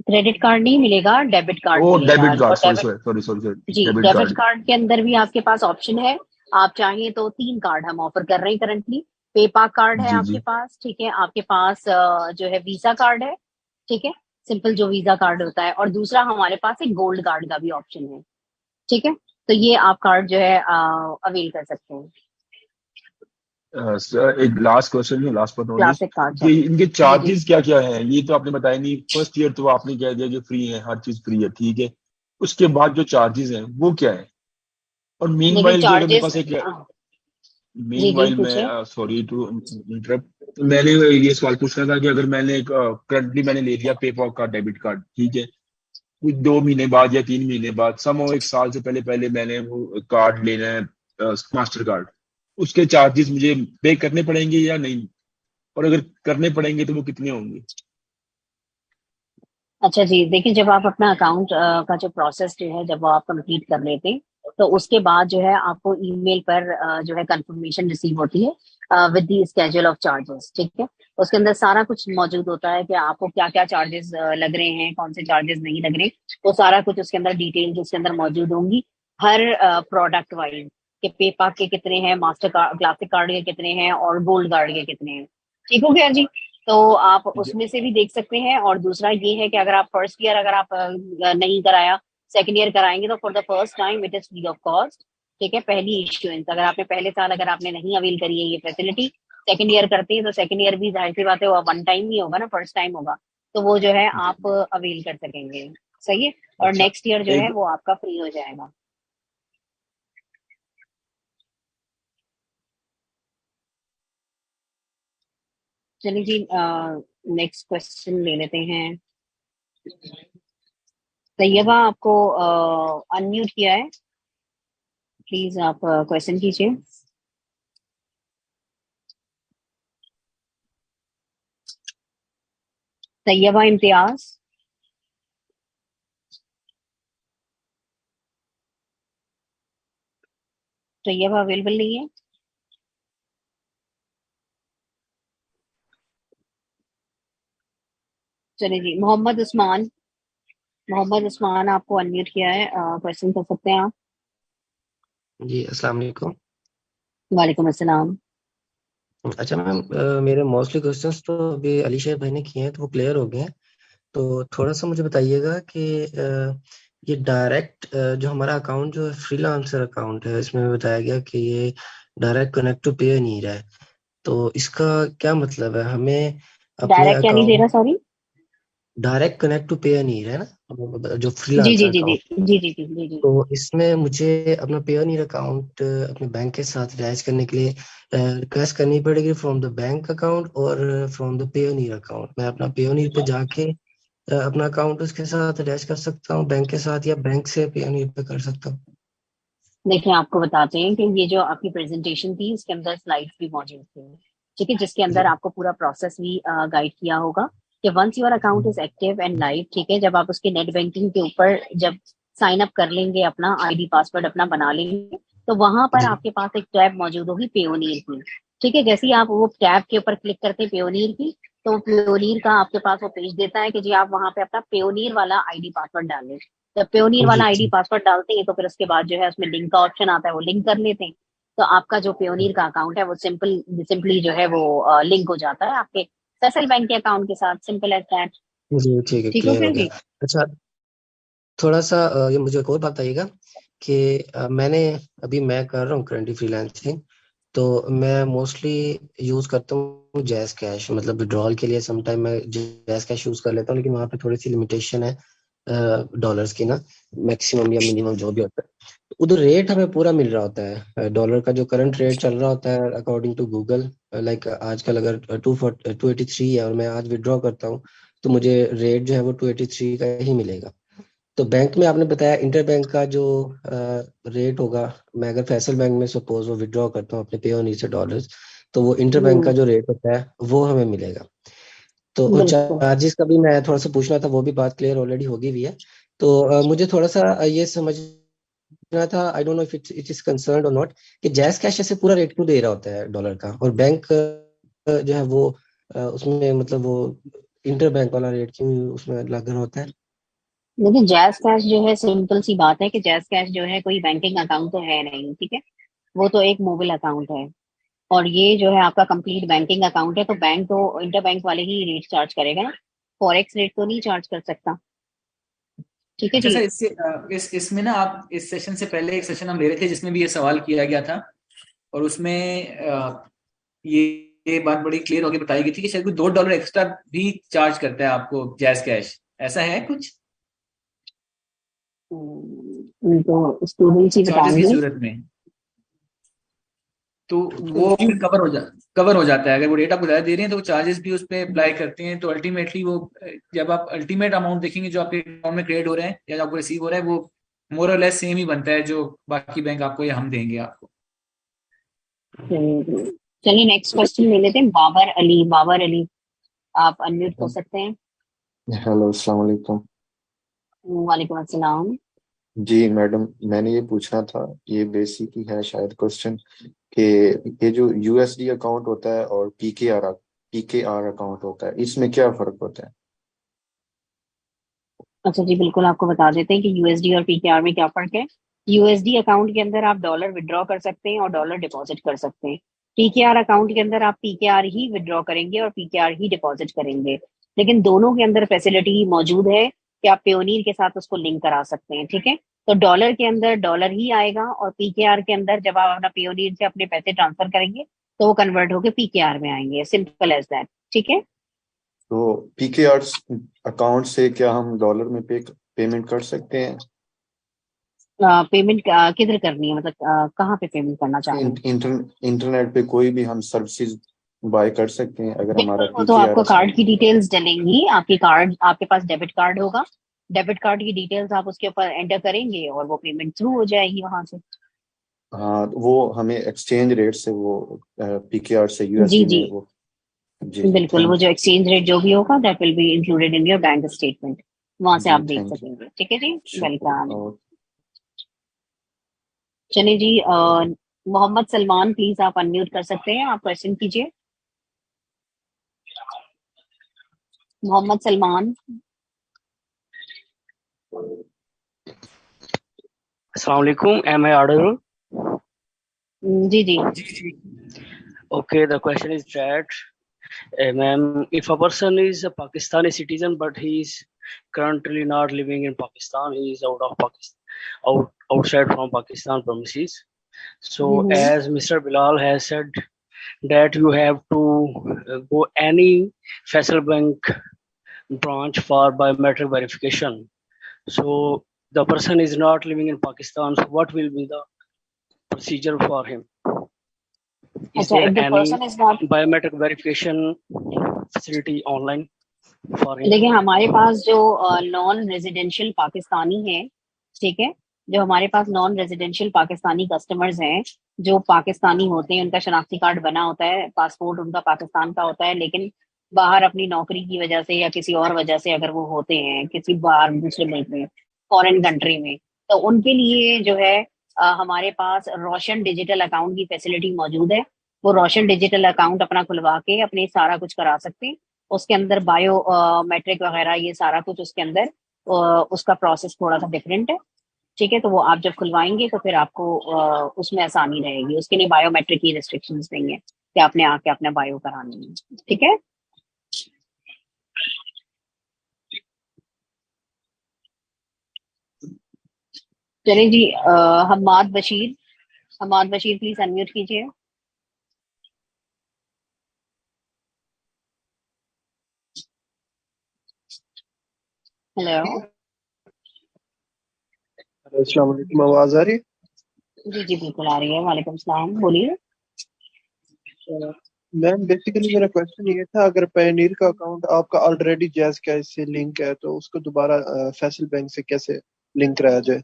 क्रेडिट कार्ड नहीं मिलेगा, डेबिट कार्ड ओ मिलेगा। डेबिट कार्ड, और sorry debit, sorry sorry sorry sorry, जी डेबिट डेबिट कार्ड। कार्ड के अंदर भी आपके पास ऑप्शन है। आप चाहें तो 3 कार्ड हम ऑफर कर रहे हैं करंटली। पेपा कार्ड है जी आपके जी। पास, ठीक है। आपके पास जो है वीजा कार्ड है, ठीक है, सिंपल जो वीजा कार्ड होता है। और दूसरा हमारे पास एक गोल्ड कार्ड का भी ऑप्शन है, ठीक है। तो ये आप कार्ड जो है अवेल कर सकते हैं। सर एक लास्ट क्वेश्चन है, last but not least, classic card, कि सॉरी। इनके जी जी। चार्जेस क्या क्या हैं? ये तो आपने बताया नहीं। फर्स्ट ईयर तो आपने कह दिया कि फ्री है, हर चीज फ्री है, ठीक है। उसके बाद जो चार्जेस हैं वो क्या है? और मीन देखिए वाइल जो अगर मेरे चार्जेस, पास एक जी मीन जी वाइल पूछे। मैं सॉरी टू इंटरप्ट, मैंने ये सवाल पूछना था कि अगर मैंने करंटली मैंने ले लिया पेपॉल का डेबिट कार्ड, ठीक है, कुछ 2 महीने बाद या 3 महीने बाद, समो 1 साल से पहले पहले मैंने वो कार्ड लेना है, मास्टर कार्ड, उसके चार्जेस मुझे पे करने पड़ेंगे या नहीं? और अगर करने पड़ेंगे तो वो कितने होंगे? अच्छा जी, देखिए जब आप अपना अकाउंट का जो प्रोसेस जो है जब वो आप कंप्लीट कर लेते हैं, तो उसके बाद जो है आपको ईमेल पर जो है कंफर्मेशन रिसीव होती है with the schedule of charges, ठीक है। उसके अंदर सारा कुछ मौजूद होता है कि आपको क्या क्या चार्जेस लग रहे हैं, कौन से चार्जेस नहीं लग रहे, वो सारा कुछ उसके अंदर डिटेल्स उसके अंदर मौजूद होंगी हर प्रोडक्ट वाइज, कि पेपा के कितने हैं, मास्टर कार्ड क्लासिक कार्ड के कितने हैं और गोल्ड कार्ड के कितने हैं। ठीक हो गया जी। तो आप ठीक है। उसमें से भी देख सकते हैं। और दूसरा ये है कि अगर आप फर्स्ट ईयर अगर आप नहीं कराया, सेकंड ईयर कराएंगे तो for the first time it is free of cost, ठीक है। पहली इश्यूएंस अगर आपने पहले साल अगर आपने नहीं अवेल करी है ये फैसिलिटी, सेकंड ईयर करते हैं तो सेकंड ईयर भी जाहिर सी बात है वो वन टाइम ही होगा ना, फर्स्ट टाइम होगा, तो वो जो है जी। आप अवेल कर सकेंगे। सही है। और अच्छा। नेक्स्ट ईयर जो है एक वो आपका फ्री हो जाएगा। चलिए जी, नेक्स्ट क्वेश्चन ले लेते हैं। तैयबा आपको अनम्यूट किया है, प्लीज आप क्वेश्चन कीजिए। तैयबा इम्तियाज, तैयबा अवेलेबल नहीं है। चलिए जी, मोहम्मद उस्मान, मोहम्मद उस्मान आपको अनम्यूट किया है, क्वेश्चन कर सकते हैं आप। जी अस्सलाम वालेकुम। वालेकुम अस्सलाम। अच्छा मैम, मेरे मोस्टली क्वेश्चंस तो अभी अली शेर भाई ने किए हैं तो वो क्लियर हो गए हैं। तो थोड़ा सा मुझे बताइएगा कि ये डायरेक्ट जो हमारा अकाउंट जो है फ्रीलांसर अकाउंट है, इसमें बताया गया कि ये डायरेक्ट कनेक्ट टू पे नहीं रहा है, तो इसका क्या मतलब है? हमें अपने डायरेक्ट क्या नहीं दे अकाउंट रहा, सॉरी? डायरेक्ट कनेक्ट टू पे नहीं रहा है ना, जो जी जी फ्रीलांसर जी जी अकाउंट। जी जी जी जी जी। तो इसमें मुझे अपना पेयोनियर अकाउंट अपने बैंक के साथ अटैच करने के लिए रिक्वेस्ट करनी पड़ेगी फ्रॉम द बैंक अकाउंट और फ्रॉम द पेयोनियर अकाउंट। मैं अपना पेयोनियर पे जाके अपना अकाउंट उसके साथ अटैच कर सकता हूँ बैंक के साथ, या बैंक से पेयोनियर पे कर सकता हूँ? देखिए, आपको बताते हैं कि ये जो आपकी प्रेजेंटेशन थी इसके अंदर स्लाइड्स भी मौजूद थे, ठीक है, जिसके अंदर जी आपको पूरा प्रोसेस भी गाइड किया होगा कि once your account is active and live, ठीक है, जब आप उसके नेट बैंकिंग के ऊपर जब साइन अप कर लेंगे, अपना आईडी पासवर्ड अपना बना लेंगे, तो वहां पर जी आपके पास एक टैब मौजूद होगी पेयोनियर की। ठीक है, जैसे ही आप वो टैब के ऊपर क्लिक करते हैं पेयोनियर की, तो पेयोनियर का आपके पास वो पेज देता है कि जी आप वहां पे अपना पेयोनियर वाला आईडी पासवर्ड डालें। जब पेयोनियर वाला जी आईडी जी पासवर्ड डालते हैं तो फिर उसके बाद जो है उसमें लिंक का ऑप्शन आता है, वो लिंक कर लेते हैं, तो आपका जो पेयोनियर का अकाउंट है वो सिंपली जो है वो लिंक हो जाता है आपके फेडरल बैंक के अकाउंट के साथ। Simple as that. जी, ठीक है, ठीक हो क्लियर हो गया गया। जी। अच्छा, थोड़ा सा ये मुझे एक और बात बताइएगा कि मैं कर रहा हूँ करंटली फ्रीलांसिंग, तो मैं मोस्टली यूज करता हूँ जैस कैश, मतलब विड्रॉल के लिए समटाइम मैं जैस कैश यूज कर लेता हूँ, लेकिन वहाँ पे थोड़ी सी लिमिटेशन है डॉलर्स की ना, मैक्सिमम या मिनिमम जो भी होता है। तो उधर रेट हमें पूरा मिल रहा होता है, डॉलर का जो करंट रेट चल रहा होता है अकॉर्डिंग टू गूगल। लाइक आजकल अगर 283 है और मैं आज विड्रॉ करता हूँ, तो मुझे रेट जो है वो 283 का ही मिलेगा। तो बैंक में आपने बताया इंटर बैंक का जो रेट होगा, मैं अगर फैसल बैंक में सपोज वो विड्रॉ करता हूँ अपने पेयोनियर से डॉलर्स, तो वो इंटर बैंक का जो रेट होता है वो हमें मिलेगा। तो और बिल्कुल। चार्जेस का भी मैं थोड़ा सा पूछना था, वो भी बात क्लियर ऑलरेडी होगी भी है। तो मुझे थोड़ा सा ये समझना था, I don't know if it is concerned और नॉट, कि जैस कैश ऐसे पूरा रेट क्यों दे रहा होता है डॉलर का, और बैंक जो है वो उसमें मतलब वो इंटर बैंक वाला रेट क्यों उसमें लग रहा होता है? देखिए, जैज कैश जो है, सिंपल सी बात है कि जैज कैश जो है कोई बैंकिंग अकाउंट तो है नहीं, ठीक है, वो तो एक मोबाइल अकाउंट है। और ये जो है आपका कंप्लीट बैंकिंग अकाउंट है, तो बैंक तो इंटर बैंक वाले ही रेट चार्ज करेगा ना, फॉरेक्स रेट तो नहीं चार्ज कर सकता। ठीक है अच्छा जी। सर, इससे इसमें ना, आप इस सेशन से पहले एक सेशन हम ले रहे थे जिसमें भी ये सवाल किया गया था, और उसमें ये बात बड़ी क्लियर होकर बताई गई थी कि शायद कोई $2 एक्स्ट्रा भी चार्ज करता है आपको जैज कैश, ऐसा है कुछ तो स्टूडेंट्स ही चार्जेस की बताएंगे। सूरत में? तो वो फिर कवर हो जाता है, अगर वो रेट आपको ज्यादा दे रहे हैं तो वो चार्जेस भी उस पर अप्लाई करते हैं, तो अल्टीमेटली वो जब आप अल्टीमेट अमाउंट देखेंगे जो आपके अकाउंट में क्रेडिट हो रहे हैं या जो आपको रिसीव हो रहा है, वो मोर और लेस सेम ही बनता है जो बाकी बैंक आपको या हम देंगे आपको। चलिए नेक्स्ट क्वेश्चन ले लेते हैं। बाबर अली, बाबर अली आप अनम्यूट हो सकते हैं। हेलो, अस्सलाम वालेकुम। वालेकुम अस्सलाम। जी मैडम, मैंने ये पूछना था, ये बेसिक ही है शायद क्वेश्चन, कि ये जो यूएसडी अकाउंट होता है और पीकेआर अकाउंट होता है, इसमें क्या फर्क होता है? अच्छा जी, बिल्कुल आपको बता देते हैं कि यूएसडी और पीकेआर में क्या फर्क है। यूएसडी अकाउंट के अंदर आप डॉलर विड्रॉ कर सकते हैं और डॉलर डिपॉजिट कर सकते हैं। पीकेआर अकाउंट के अंदर आप पीकेआर ही विड्रॉ करेंगे और पीकेआर ही डिपॉजिट करेंगे, लेकिन दोनों के अंदर फैसिलिटी मौजूद है कि आप पेयोनियर के साथ उसको लिंक करा सकते हैं। ठीक है, तो डॉलर के अंदर डॉलर ही आएगा और पीकेआर के अंदर जब आप अपना पेयोनियर से अपने पैसे ट्रांसफर करेंगे तो वो कन्वर्ट होकर पीकेआर में आएंगे। Simple as that. ठीक है। तो पीकेआर अकाउंट से क्या हम डॉलर में पेमेंट कर सकते हैं? पेमेंट किधर करनी है, मतलब कहाँ पे पेमेंट करना चाह रहे हैं? इंटरनेट पे कोई भी हम सर्विसेज बाय कर सकते हैं अगर हमारा बिल्कुल, वो तो पीकेआर आपको कार्ड अकाउंट। की डिटेल्स डलेंगी, आपकी कार्ड, आपके पास डेबिट कार्ड होगा, डेबिट कार्ड की डिटेल्स आप उसके ऊपर एंटर करेंगे और वो पेमेंट थ्रू हो जाएगी वहां से। हाँ, वो हमें एक्सचेंज रेट से वो पीकेआर से जी यूएसडी जी में वो जी बिल्कुल, वो थैंक जो एक्सचेंज रेट जो भी होगा that will be included in your bank statement, वहां से जी आप देख थैंक यू सकेंगे। ठीक है जी, शुक्रिया वेलकम। और चलिए जी, मोहम्मद सलमान प्लीज आप अनम्यूट कर सकते हैं, आप क्वेश्चन कीजिए। Mohammad Salman. Assalamu alaikum. Am I audible? Ji ji. Okay, the question is that, ma'am, if a person is a Pakistani citizen but he is currently not living in Pakistan, he is out of Pakistan, outside from Pakistan premises. So, as Mr. Bilal has said, that you have to go any Faisal Bank branch for biometric verification. So, the person is not living in Pakistan. So, what will be the procedure for him? Is अच्छा, there if the any person is not, biometric verification facility online for him? देखिए हमारे पास जो non residential Pakistani है, ठीक है, जो हमारे पास non residential Pakistani customers हैं जो पाकिस्तानी होते हैं, उनका शनाख्ती कार्ड बना होता है, पासपोर्ट उनका पाकिस्तान का होता है, लेकिन बाहर अपनी नौकरी की वजह से या किसी और वजह से अगर वो होते हैं किसी बाहर दूसरे मुल्क में, फॉरेन कंट्री में, तो उनके लिए जो है हमारे पास रोशन डिजिटल अकाउंट की फैसिलिटी मौजूद है। वो रोशन डिजिटल अकाउंट अपना खुलवा के अपने सारा कुछ करा सकते हैं। उसके अंदर बायो मेट्रिक वगैरह ये सारा कुछ उसके अंदर उसका प्रोसेस थोड़ा सा डिफरेंट है। ठीक है, तो वो आप जब खुलवाएंगे तो फिर आपको उसमें आसानी रहेगी। उसके लिए बायोमेट्रिक की रिस्ट्रिक्शंस नहीं है कि आपने आके अपना बायो करानी है। ठीक है, चलिए जी, हम्माद बशीर प्लीज अनम्यूट कीजिए। हेलो। अस्सलाम वालेकुम, आवाज आ रही है? जी जी बिल्कुल आ रही है, वालेकुम सलाम, बोलिए। मैम बेसिकली मेरा क्वेश्चन ये था, अगर पायनीर का अकाउंट आपका ऑलरेडी जैज़ कैश से लिंक है तो उसको दोबारा फैसल बैंक से कैसे लिंक कराया जाए?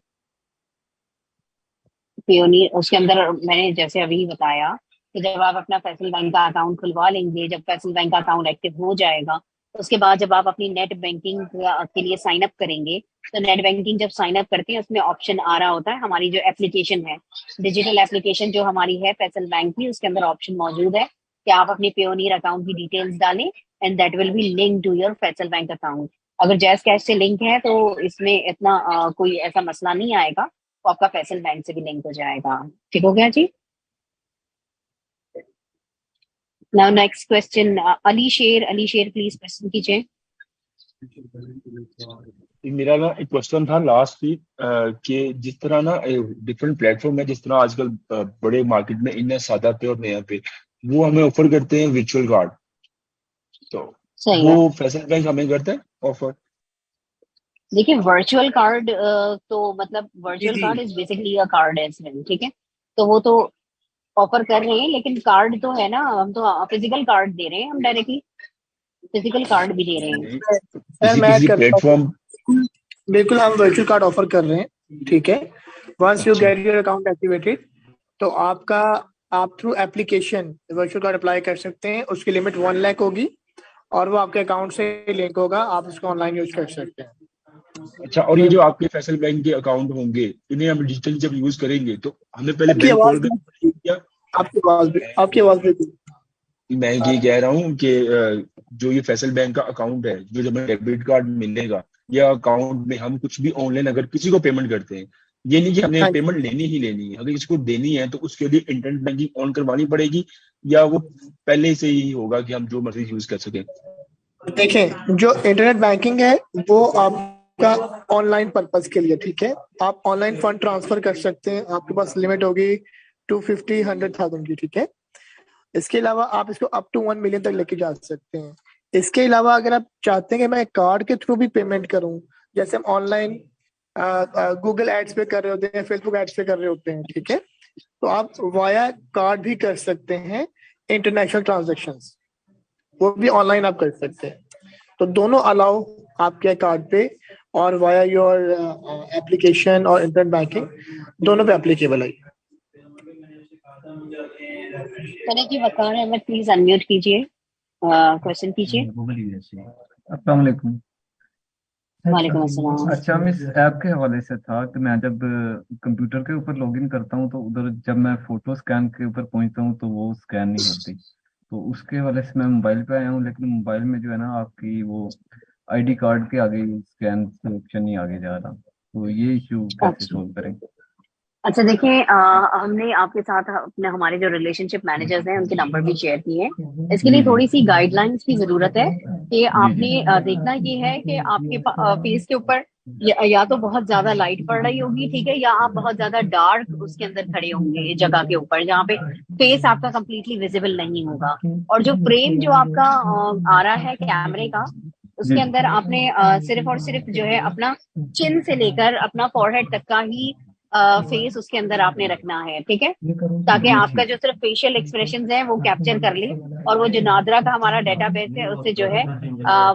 पियोनियर उसके अंदर मैंने जैसे अभी बताया कि जब आप अपना फैसल बैंक का अकाउंट खुलवा लेंगे, जब फैसल बैंक का अकाउंट एक्टिव हो जाएगा, उसके बाद जब आप अपनी नेट बैंकिंग के लिए साइन अप करेंगे, तो नेट बैंकिंग जब साइन अप करते हैं उसमें ऑप्शन आ रहा होता है, हमारी जो एप्लीकेशन है, डिजिटल एप्लीकेशन जो हमारी है फैसल बैंक की, उसके अंदर ऑप्शन मौजूद है कि आप अपनी पियोनियर अकाउंट की डिटेल्स डालें and that will be link to your Faisal bank account. अगर जैज कैश से लिंक है तो इसमें इतना कोई ऐसा मसला नहीं आएगा, तो आपका फैसल बैंक से भी लिंक हो जाएगा। ठीक हो गया जी। नाउ नेक्स्ट क्वेश्चन, अली शेर प्लीज क्वेश्चन कीजिए। मेरा ना एक क्वेश्चन था लास्ट वीक कि जिस तरह ना डिफरेंट प्लेटफॉर्म है, जिस तरह आजकल बड़े मार्केट में इन्ना सादा पे और नया पे वो हमें ऑफर करते हैं वर्चुअल कार्ड, तो सही वो है। फैसल बैंक हमें करता है ऑफर? देखिए वर्चुअल कार्ड तो मतलब virtual card is basically a card as well, ठीक है, तो वो तो ऑफर कर रहे हैं, लेकिन कार्ड तो है ना, हम तो फिजिकल कार्ड दे रहे हैं, हम डायरेक्टली फिजिकल कार्ड भी दे रहे हैं। सर मैं ऐड किसी करता हूँ, प्लेटफॉर्म बिल्कुल हम वर्चुअल कार्ड ऑफर कर रहे हैं। ठीक है, once you get your account activated तो आप through application virtual card apply कर सकते हैं। उसकी लिमिट 1 लाख होगी और वो आपके अकाउंट से लिंक होगा, आप उसको ऑनलाइन यूज कर सकते हैं। अच्छा, और ये जो आपके फैसल बैंक के अकाउंट होंगे इन्हें हम डिजिटली जब यूज करेंगे तो हमें पहले आपकी बैंक आवाज खोलना क्या? आपकी आवाज भी मैं ये कह रहा हूँ कि जो ये फैसल बैंक का अकाउंट है, जो जब हमें डेबिट कार्ड मिलेगा या अकाउंट में हम कुछ भी ऑनलाइन अगर किसी को पेमेंट करते हैं, ये नहीं कि हमें हाँ। पेमेंट लेनी ही लेनी है, अगर किसी को देनी है तो उसके लिए इंटरनेट बैंकिंग ऑन करवानी पड़ेगी या वो पहले से ही होगा कि हम जो मर्जी यूज कर सकें? देखें, जो इंटरनेट बैंकिंग है वो आपका ऑनलाइन पर्पस के लिए, ठीक है, आप ऑनलाइन फंड ट्रांसफर कर सकते हैं, आपके पास लिमिट होगी 250 100,000 की, ठीक है। इसके अलावा आप इसको अप टू 1 मिलियन तक लेके जा सकते हैं। इसके अलावा अगर आप चाहते हैं कि मैं कार्ड के थ्रू भी पेमेंट करूं, जैसे हम ऑनलाइन गूगल एड्स पे कर रहे होते हैं, फेसबुक एड्स पे कर रहे होते हैं, ठीक है, तो आप वाया कार्ड भी कर सकते हैं। इंटरनेशनल ट्रांजैक्शंस वो भी ऑनलाइन आप कर सकते हैं, तो दोनों अलाउ आपके कार्ड पे और वाया योर एप्लीकेशन और इंटरनेट बैंकिंग दोनों पे एप्लीकेबल है। चलिए जी, वकार अहमद प्लीज अनम्यूट कीजिए। क्वेश्चन कीजिए। अस्सलाम वालेकुम। वालेकुम अस्सलाम। अच्छा, हम इस ऐप के हवाले से था कि मैं जब कंप्यूटर के ऊपर लॉगिन करता हूँ तो उधर जब मैं फोटो स्कैन के ऊपर पहुंचता हूँ तो वो स्कैन नहीं होती। तो उसके हवाले से मैं मोबाइल पे आया हूँ, लेकिन मोबाइल में जो है ना आपकी वो आईडी कार्ड के आगे स्कैन से ऑप्शन नहीं आगे जा रहा। तो ये इशू कैसे अच्छा सोल्व करें? अच्छा, देखिए हमने आपके साथ अपने हमारे जो रिलेशनशिप मैनेजर्स हैं उनके नंबर भी शेयर किए हैं। इसके जी लिए जी थोड़ी सी गाइडलाइंस की जरूरत है कि जी आपने जी देखना ये है कि आपके फेस के ऊपर या तो बहुत ज्यादा लाइट पड़ रही होगी, ठीक है, या आप बहुत ज्यादा डार्क उसके अंदर खड़े होंगे जगह के ऊपर जहाँ पे फेस आपका कंप्लीटली विजिबल नहीं होगा। और जो फ्रेम जो आपका आ रहा है कैमरे का, जी उसके अंदर आपने सिर्फ और सिर्फ जो है अपना चिन से लेकर अपना फॉरहेड तक का ही फेस उसके अंदर आपने रखना है, ठीक है, ताकि जी आपका ठीक। जो सिर्फ फेशियल एक्सप्रेशन है वो कैप्चर कर ले और वो जो नादरा का हमारा डेटाबेस है उससे जो है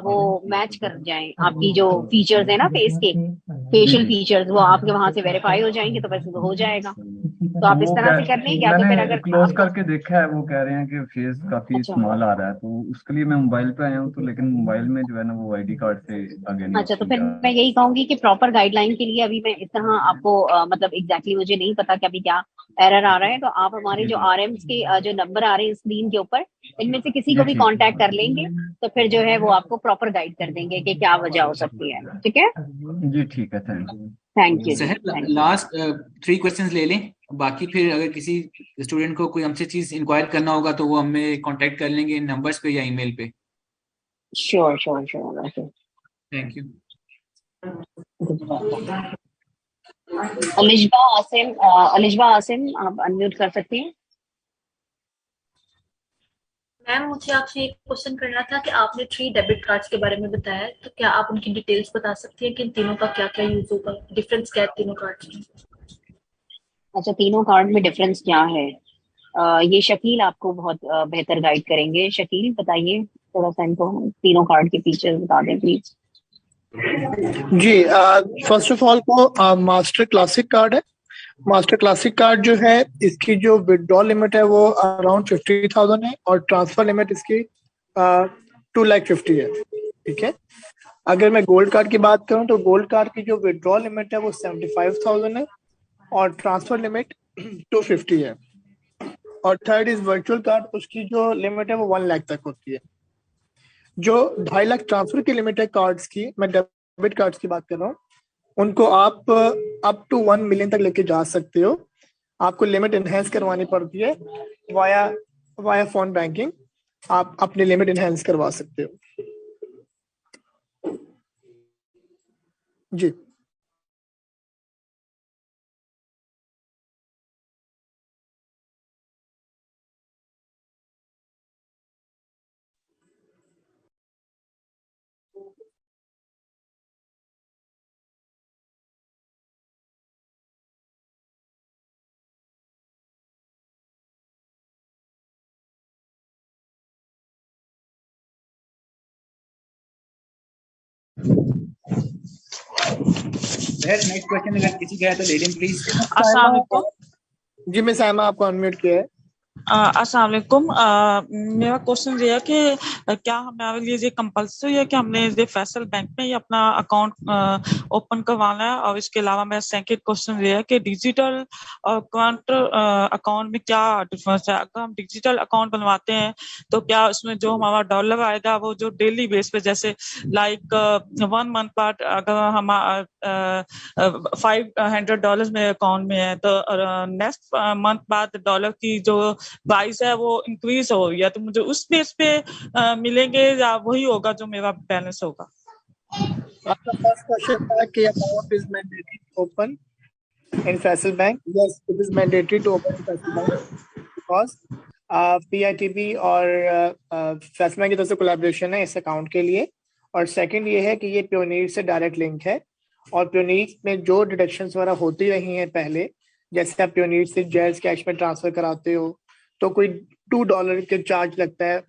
वो मैच कर जाए। आपकी जो फीचर्स है ना फेस के, जी फेशियल जी। फीचर्स, वो आपके वहां से वेरीफाई हो जाएंगे तो बस वो हो जाएगा। तो तो आप इस वो तरह क्या, से कर लें, या तो फिर मैंने अगर क्लोज आपको। करके देखा है, वो कह रहे हैं कि फेस काफी अच्छा इस्तेमाल आ रहा है, तो उसके लिए मैं मोबाइल पे आया हूँ। तो लेकिन मोबाइल में जो है ना वो आईडी कार्ड से आगे नहीं अच्छा, तो ऑप्शन फिर जा मैं रहा। यही कहूंगी कि प्रॉपर गाइडलाइन के लिए अभी मैं इस तरह आपको मतलब एग्जैक्टली मुझे नहीं पता कि अभी क्या एरर आ रहा है। तो आप हमारे जी जो जी आरएम्स के जो नंबर आ रहे हैं स्क्रीन के ऊपर, इनमें से किसी को जी भी ठीक। कांटेक्ट कर लेंगे तो फिर जो है वो आपको प्रॉपर गाइड कर देंगे कि क्या वजह हो सकती है। ठीक है, जी ठीक है, थैंक यू। थैंक यू जी, सहर, थैंक यू। लास्ट 3 क्वेश्चंस ले लें, बाकी फिर अगर किसी स्टूडेंट को कोई हमसे चीज इंक्वायर करना होगा तो वो हमें कांटेक्ट कर लेंगे इन नंबर्स पे या ईमेल पे। Sure sure sure. Thank you. Alishba Asim आप अनम्यूट कर सकती हैं। मैम, मुझे आपसे एक क्वेश्चन करना था कि आपने 3 डेबिट कार्ड्स के बारे में बताया, तो क्या आप उनकी डिटेल्स बता सकती हैं कि इन तीनों का क्या क्या यूज होगा, डिफरेंस क्या है तीनों कार्ड्स में? अच्छा, तीनों कार्ड में डिफरेंस क्या है? ये शकील आपको बहुत बेहतर गाइड करेंगे। शकील बताइए थोड़ा सा इनको, तीनों कार्ड के फीचर्स बता दें प्लीज। जी, फर्स्ट ऑफ ऑल को मास्टर क्लासिक कार्ड है। मास्टर क्लासिक कार्ड जो है, इसकी जो विड्रॉल लिमिट है वो अराउंड 50,000 है और ट्रांसफर लिमिट इसकी 2,50,000 है। ठीक है, अगर मैं गोल्ड कार्ड की बात करूं तो गोल्ड कार्ड की जो विड्रॉल लिमिट है वो 75,000 है और ट्रांसफर लिमिट 250 है। और थर्ड इज वर्चुअल कार्ड, उसकी जो लिमिट है वो 1 लाख तक होती है। जो 2.5 लाख ट्रांसफर की लिमिट है कार्ड्स की, मैं डेबिट कार्ड्स की बात कर रहा हूँ, उनको आप अप टू 1 मिलियन तक लेके जा सकते हो। आपको लिमिट एनहेंस करवानी पड़ती है वाया फोन बैंकिंग, आप अपनी लिमिट एनहेंस करवा सकते हो। जी, नेक्स्ट क्वेश्चन अगर किसी का है तो ले लें प्लीज। अस्सलाम वालेकुम। जी मैं साइमा आपको अनम्यूट किया है। अस्सलाम वालेकुम। मेरा क्वेश्चन ये है कि क्या हमारे लिए ये कंपल्सरी है कि हमने ये फैसल बैंक में ही अपना अकाउंट ओपन करवाना है? और इसके अलावा मेरा सेकंड क्वेश्चन ये है कि डिजिटल और करंट अकाउंट में क्या डिफरेंस है? अगर हम डिजिटल अकाउंट बनवाते हैं तो क्या उसमें जो हमारा डॉलर आएगा वो जो डेली बेस पे, जैसे लाइक 1 मंथ बाद अगर हम $500 मेरे अकाउंट में है तो नेक्स्ट मंथ बाद डॉलर की जो प्राइस है वो इंक्रीज हो रही है, तो मुझे उस बेस पे मिलेंगे या वही होगा जो मेरा बैलेंस होगा? आपका फर्स्ट क्वेश्चन था कि account is mandatory to open in Faysal bank. Yes, it is mandatory to open in Faysal bank because PITB और फैसल बैंक की तरफ से कोलैबोरेशन है इस अकाउंट के लिए। और सेकंड ये है कि ये प्योनीर से डायरेक्ट लिंक है और प्योनीर में जो डिडक्शंस वगैरह होती रही हैं पहले, जैसे आप प्योनीर से जैज कैश में ट्रांसफर कराते हो तो कोई $2 के चार्ज लगता है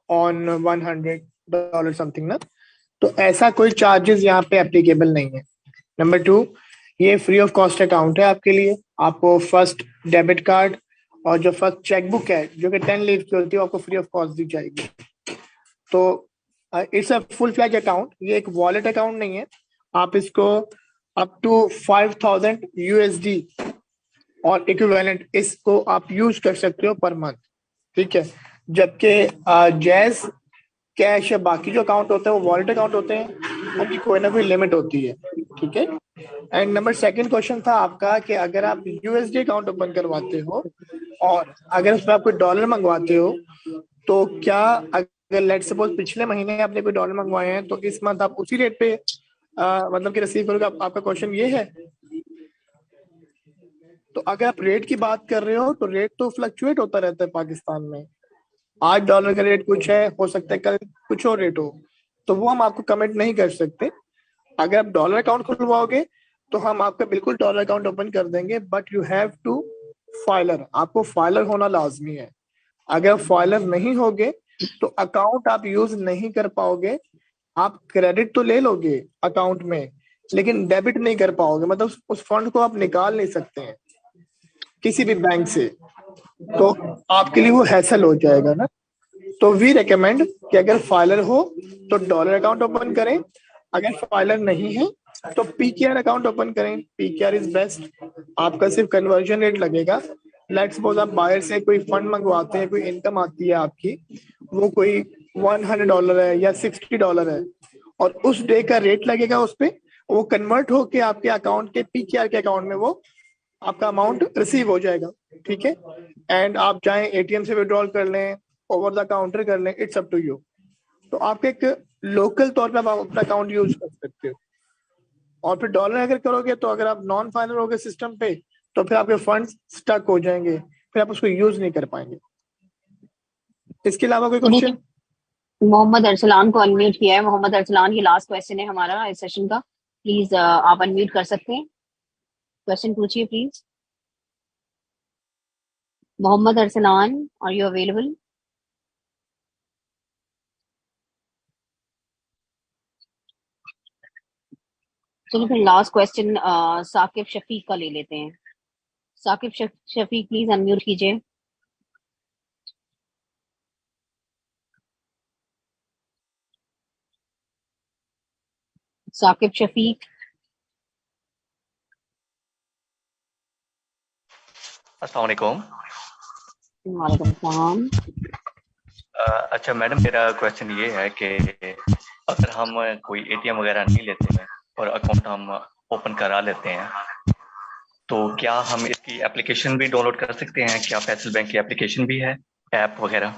ऑन $100 समथिंग ना, तो ऐसा कोई चार्जेस यहाँ पे एप्लीकेबल नहीं है। नंबर 2, ये फ्री ऑफ कॉस्ट अकाउंट है आपके लिए। आपको फर्स्ट डेबिट कार्ड और जो फर्स्ट चेकबुक है जो कि 10 लीव की होती है आपको फ्री ऑफ कॉस्ट दी जाएगी। तो it's a full fledge account, ये एक वॉलेट अकाउंट नहीं है। आप इसको अप टू 5000 USD और इक्विवेलेंट इसको आप यूज कर सकते हो पर मंथ, ठीक है। जबकि जैज कैश या बाकी जो अकाउंट होते हैं वो वॉलेट अकाउंट होते हैं, उनकी कोई ना कोई लिमिट होती है, ठीक है। एंड नंबर सेकंड क्वेश्चन था आपका कि अगर आप USD अकाउंट ओपन करवाते हो और अगर उसमें आप कोई डॉलर मंगवाते हो तो क्या, अगर लेट सपोज पिछले महीने आपने कोई डॉलर मंगवाए हैं तो इस मंथ आप उसी रेट पे मतलब कि रिसीव करोगे? आपका क्वेश्चन ये है। तो अगर आप रेट की बात कर रहे हो तो रेट तो फ्लक्चुएट होता रहता है पाकिस्तान में। आज डॉलर का रेट कुछ है, हो सकता है कल कुछ और रेट हो, तो वो हम आपको कमेंट नहीं कर सकते। अगर आप डॉलर अकाउंट खुलवाओगे तो हम आपका बिल्कुल डॉलर अकाउंट ओपन कर देंगे, but you have to filer, आपको फाइलर होना लाजमी है। अगर फाइलर नहीं होगे तो अकाउंट आप यूज नहीं कर पाओगे। आप क्रेडिट तो ले लोगे अकाउंट में, लेकिन डेबिट नहीं कर पाओगे, मतलब उस फंड को आप निकाल नहीं सकते हैं किसी भी बैंक से, तो आपके लिए वो हैसल हो जाएगा ना। तो वी रिकमेंड कि अगर फाइलर हो तो डॉलर अकाउंट ओपन करें, अगर फाइलर नहीं है तो PKR अकाउंट ओपन करें। PKR इज बेस्ट, आपका सिर्फ कन्वर्जन रेट लगेगा। लेट्स सपोज आप बाहर से कोई फंड मंगवाते हैं, कोई इनकम आती है आपकी, वो कोई $100 है या $60 है, और उस डे का रेट लगेगा उस पर, वो कन्वर्ट होके आपके अकाउंट के PKR के अकाउंट में वो आपका अमाउंट रिसीव हो जाएगा, ठीक है। एंड आप चाहे ATM से विड्रॉल कर लें, ओवर द काउंटर कर लें, इट्स अप टू यू। तो आप एक लोकल तौर पे आप अपना अकाउंट यूज कर सकते हो। और फिर डॉलर अगर करोगे तो अगर आप नॉन फाइनल होगे सिस्टम पे तो फिर आपके फंड्स स्टक हो जाएंगे, फिर आप उसको यूज नहीं कर पाएंगे। इसके अलावा कोई क्वेश्चन? मोहम्मद अरसलान को अनम्यूट किया है। मोहम्मद अरसलान, ये लास्ट क्वेश्चन है हमारा इस सेशन का, प्लीज आप अनम्यूट कर सकते हैं, क्वेश्चन पूछिए please. Mohammad Arsalan, are you available? चलो फिर लास्ट क्वेश्चन साकिब शफीक का ले लेते हैं। साकिब शफीक प्लीज अनम्यूट कीजिए। साकिब शफीक। अस्सलाम वालेकुम। वालेकुम सलाम। अच्छा मैडम, मेरा क्वेश्चन ये है कि अगर हम कोई ATM वगैरह नहीं लेते हैं और अकाउंट हम ओपन करा लेते हैं तो क्या हम इसकी एप्लीकेशन भी डाउनलोड कर सकते हैं? क्या फैसल बैंक की एप्लीकेशन भी है, ऐप वगैरह?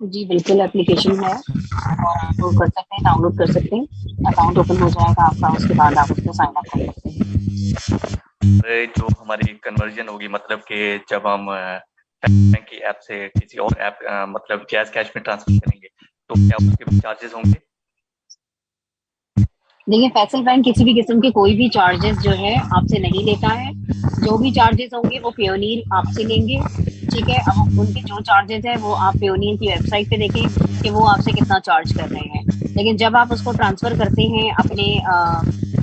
जी बिल्कुल एप्लीकेशन है और आप वो कर सकते हैं, डाउनलोड कर सकते हैं, अकाउंट ओपन हो जाएगा आपका, उसके बाद आप उसमें साइन अप कर सकते हैं। जो हमारी कन्वर्जन होगी, मतलब कि जब हम बैंक की ऐप से किसी और ऐप मतलब जैज कैश में ट्रांसफर करेंगे तो क्या उसके भी चार्जेस होंगे? देखिए फैसल बैंक किसी भी किस्म के कोई भी चार्जेस जो है आपसे नहीं लेता है। जो भी चार्जेस होंगे वो पेयोनीर आपसे लेंगे, ठीक है। अब उनके जो चार्जेस है वो आप पेयोनीर की वेबसाइट पे देखें कि वो आपसे कितना चार्ज कर रहे हैं। लेकिन जब आप उसको ट्रांसफर करते हैं अपने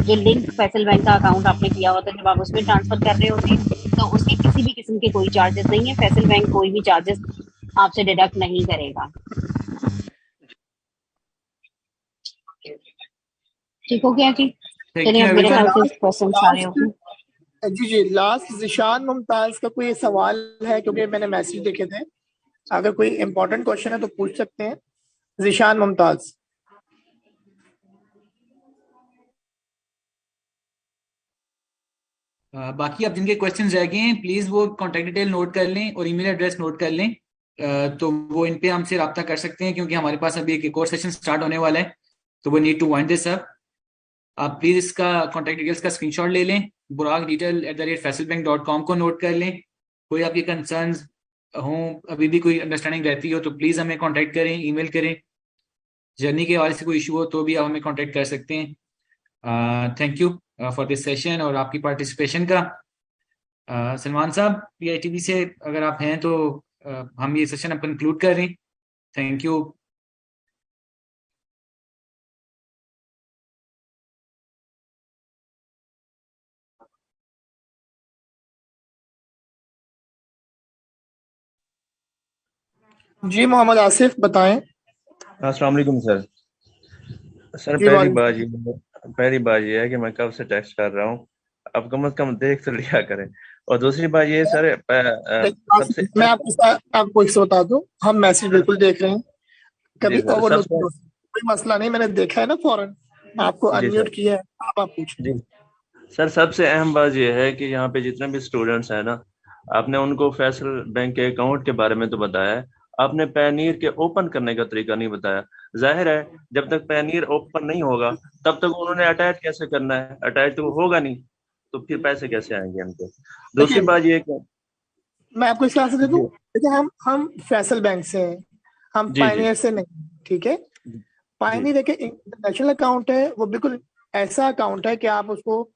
जो लिंक फैसल बैंक का अकाउंट आपने किया होता है, जब आप उसमें ट्रांसफर कर रहे होते हैं तो उसके किसी भी किस्म के कोई चार्जेस नहीं है। फैसल बैंक कोई भी चार्जेस आपसे डिडक्ट नहीं करेगा। ठीक हो गया जी? चलिए अब मेरे ख्याल से क्वेश्चन सारे हो गए। जी लास्ट जिशान मुमताज का कोई सवाल है, क्योंकि मैंने मैसेज देखे थे। अगर कोई इंपॉर्टेंट क्वेश्चन है तो पूछ सकते हैं। जिशान मुमताज। बाकी अब जिनके क्वेश्चंस रह गए हैं प्लीज वो कॉन्टेक्ट डिटेल नोट कर लें और ईमेल एड्रेस नोट कर लें, तो वो इन पे हमसे रब्ता कर सकते हैं, क्योंकि हमारे पास अभी एक और सेशन स्टार्ट होने वाला है, तो वो need to wind this up. आप प्लीज इसका कॉन्टैक्ट डिटेल्स का स्क्रीनशॉट ले लें, buraq@faisalbank.com को नोट कर लें। कोई आपके कंसर्न्स हों, अभी भी कोई अंडरस्टैंडिंग रहती हो तो प्लीज हमें कॉन्टैक्ट करें, ईमेल करें। जर्नी के हवाले से कोई इशू हो तो भी आप हमें कॉन्टैक्ट कर सकते हैं। Thank you for this session और आपकी पार्टिसिपेशन का। सलमान साहब PITB से अगर आप हैं तो हम ये सेशन अब कंक्लूड कर रहे हैं। Thank you. जी मोहम्मद आसिफ बताएं। अस्सलाम वालेकुम सर। सर जी वालेकुम। पहली बात ये है कि मैं कब से टेक्स्ट कर रहा हूँ, अब कम से कम देख तो लिया करें। और दूसरी बात ये सर सबसे मैं आपके साथ आपको एक बता दूं, हम मैसेज बिल्कुल देख रहे हैं, कभी जी सर ओवरलुक सबसे कोई मसला नहीं, मैंने देखा है ना फौरन आपको जी अनम्यूट सर किया है, आप पूछें। जी सर सबसे अहम बात ये है कि यहाँ पे जितने भी स्टूडेंट्स हैं ना, आपने उनको फैसल बैंक के अकाउंट के बारे में तो बताया है, आपने पैनीर के ओपन करने का तरीका नहीं बताया। जाहिर है जब तक पैनीर ओपन नहीं होगा तब तक उन्होंने अटैच कैसे करना है, अटैच तो होगा नहीं, तो फिर पैसे कैसे आएंगे उनके। दूसरी देखिए बात ये कि मैं आपको इसका आंसर दे दूं, जी देखिए हम फैसल बैंक से हैं, हम जी जी पायनियर से नहीं, ठीक है। जी पायनियर देखिए इंटरनेशनल अकाउंट है, वो बिल्कुल ऐसा अकाउंट है कि आप उसको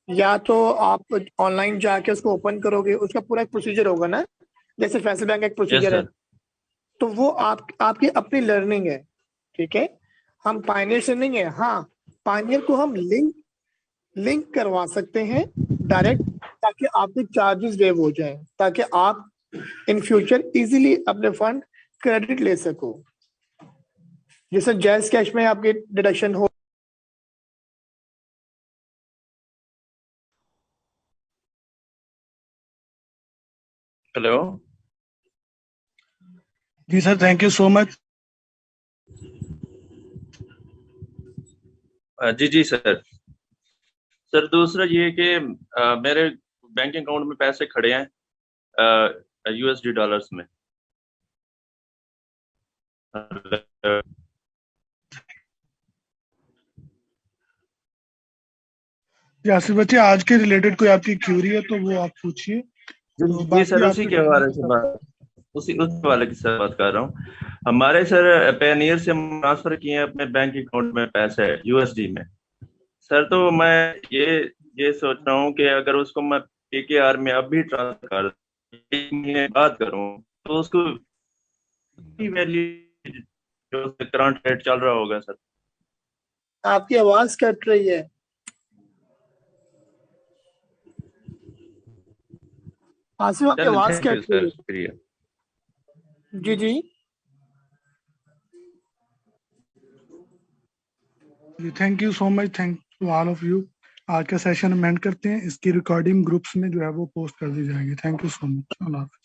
या तो आप ऑनलाइन जाके उसको ओपन करोगे, उसका पूरा एक प्रोसीजर होगा ना, जैसे फैसल बैंक का एक यस प्रोसीजर है, सर तो वो आपकी अपनी लर्निंग है, ठीक है। हम पायनियर से नहीं है, हाँ पायनियर को हम लिंक करवा सकते हैं डायरेक्ट, ताकि आपके चार्जेस वेव हो जाएं, ताकि आप इन फ्यूचर इजीली अपने फंड क्रेडिट ले सको, जैसे जैज कैश में आपके डिडक्शन हो। हेलो जी sir, thank you so much. जी जी सर। सर दूसरा ये कि मेरे बैंक अकाउंट में पैसे खड़े हैं यूएसडी डॉलर्स में। यासिर बच्चे, आज के रिलेटेड कोई आपकी क्यूरी है तो वो आप पूछिए, तो जी बाकी सर आपके उसी वाले की सर बात कर रहा हूँ। हमारे सर पेनीयर से हम ट्रांसफर किए हैं अपने बैंक अकाउंट में पैसे यूएसडी में सर, तो मैं ये सोच रहा हूँ कि अगर उसको मैं पीकेआर में अभी ट्रांसफर कर 1 महीने बाद करूँ तो उसको वैल्यू जो करंट रेट चल रहा होगा सर। आपकी आवाज कट रही है। आसिफ आपकी आवाज थैंक यू कट रही सर, है। शुक्रिया। जी जी thank you so much, thank to all of you. आज का सेशन हम एंड करते हैं, इसकी रिकॉर्डिंग ग्रुप्स में जो है वो पोस्ट कर दी जाएगी। थैंक यू सो मच, अल्लाह हाफिज़।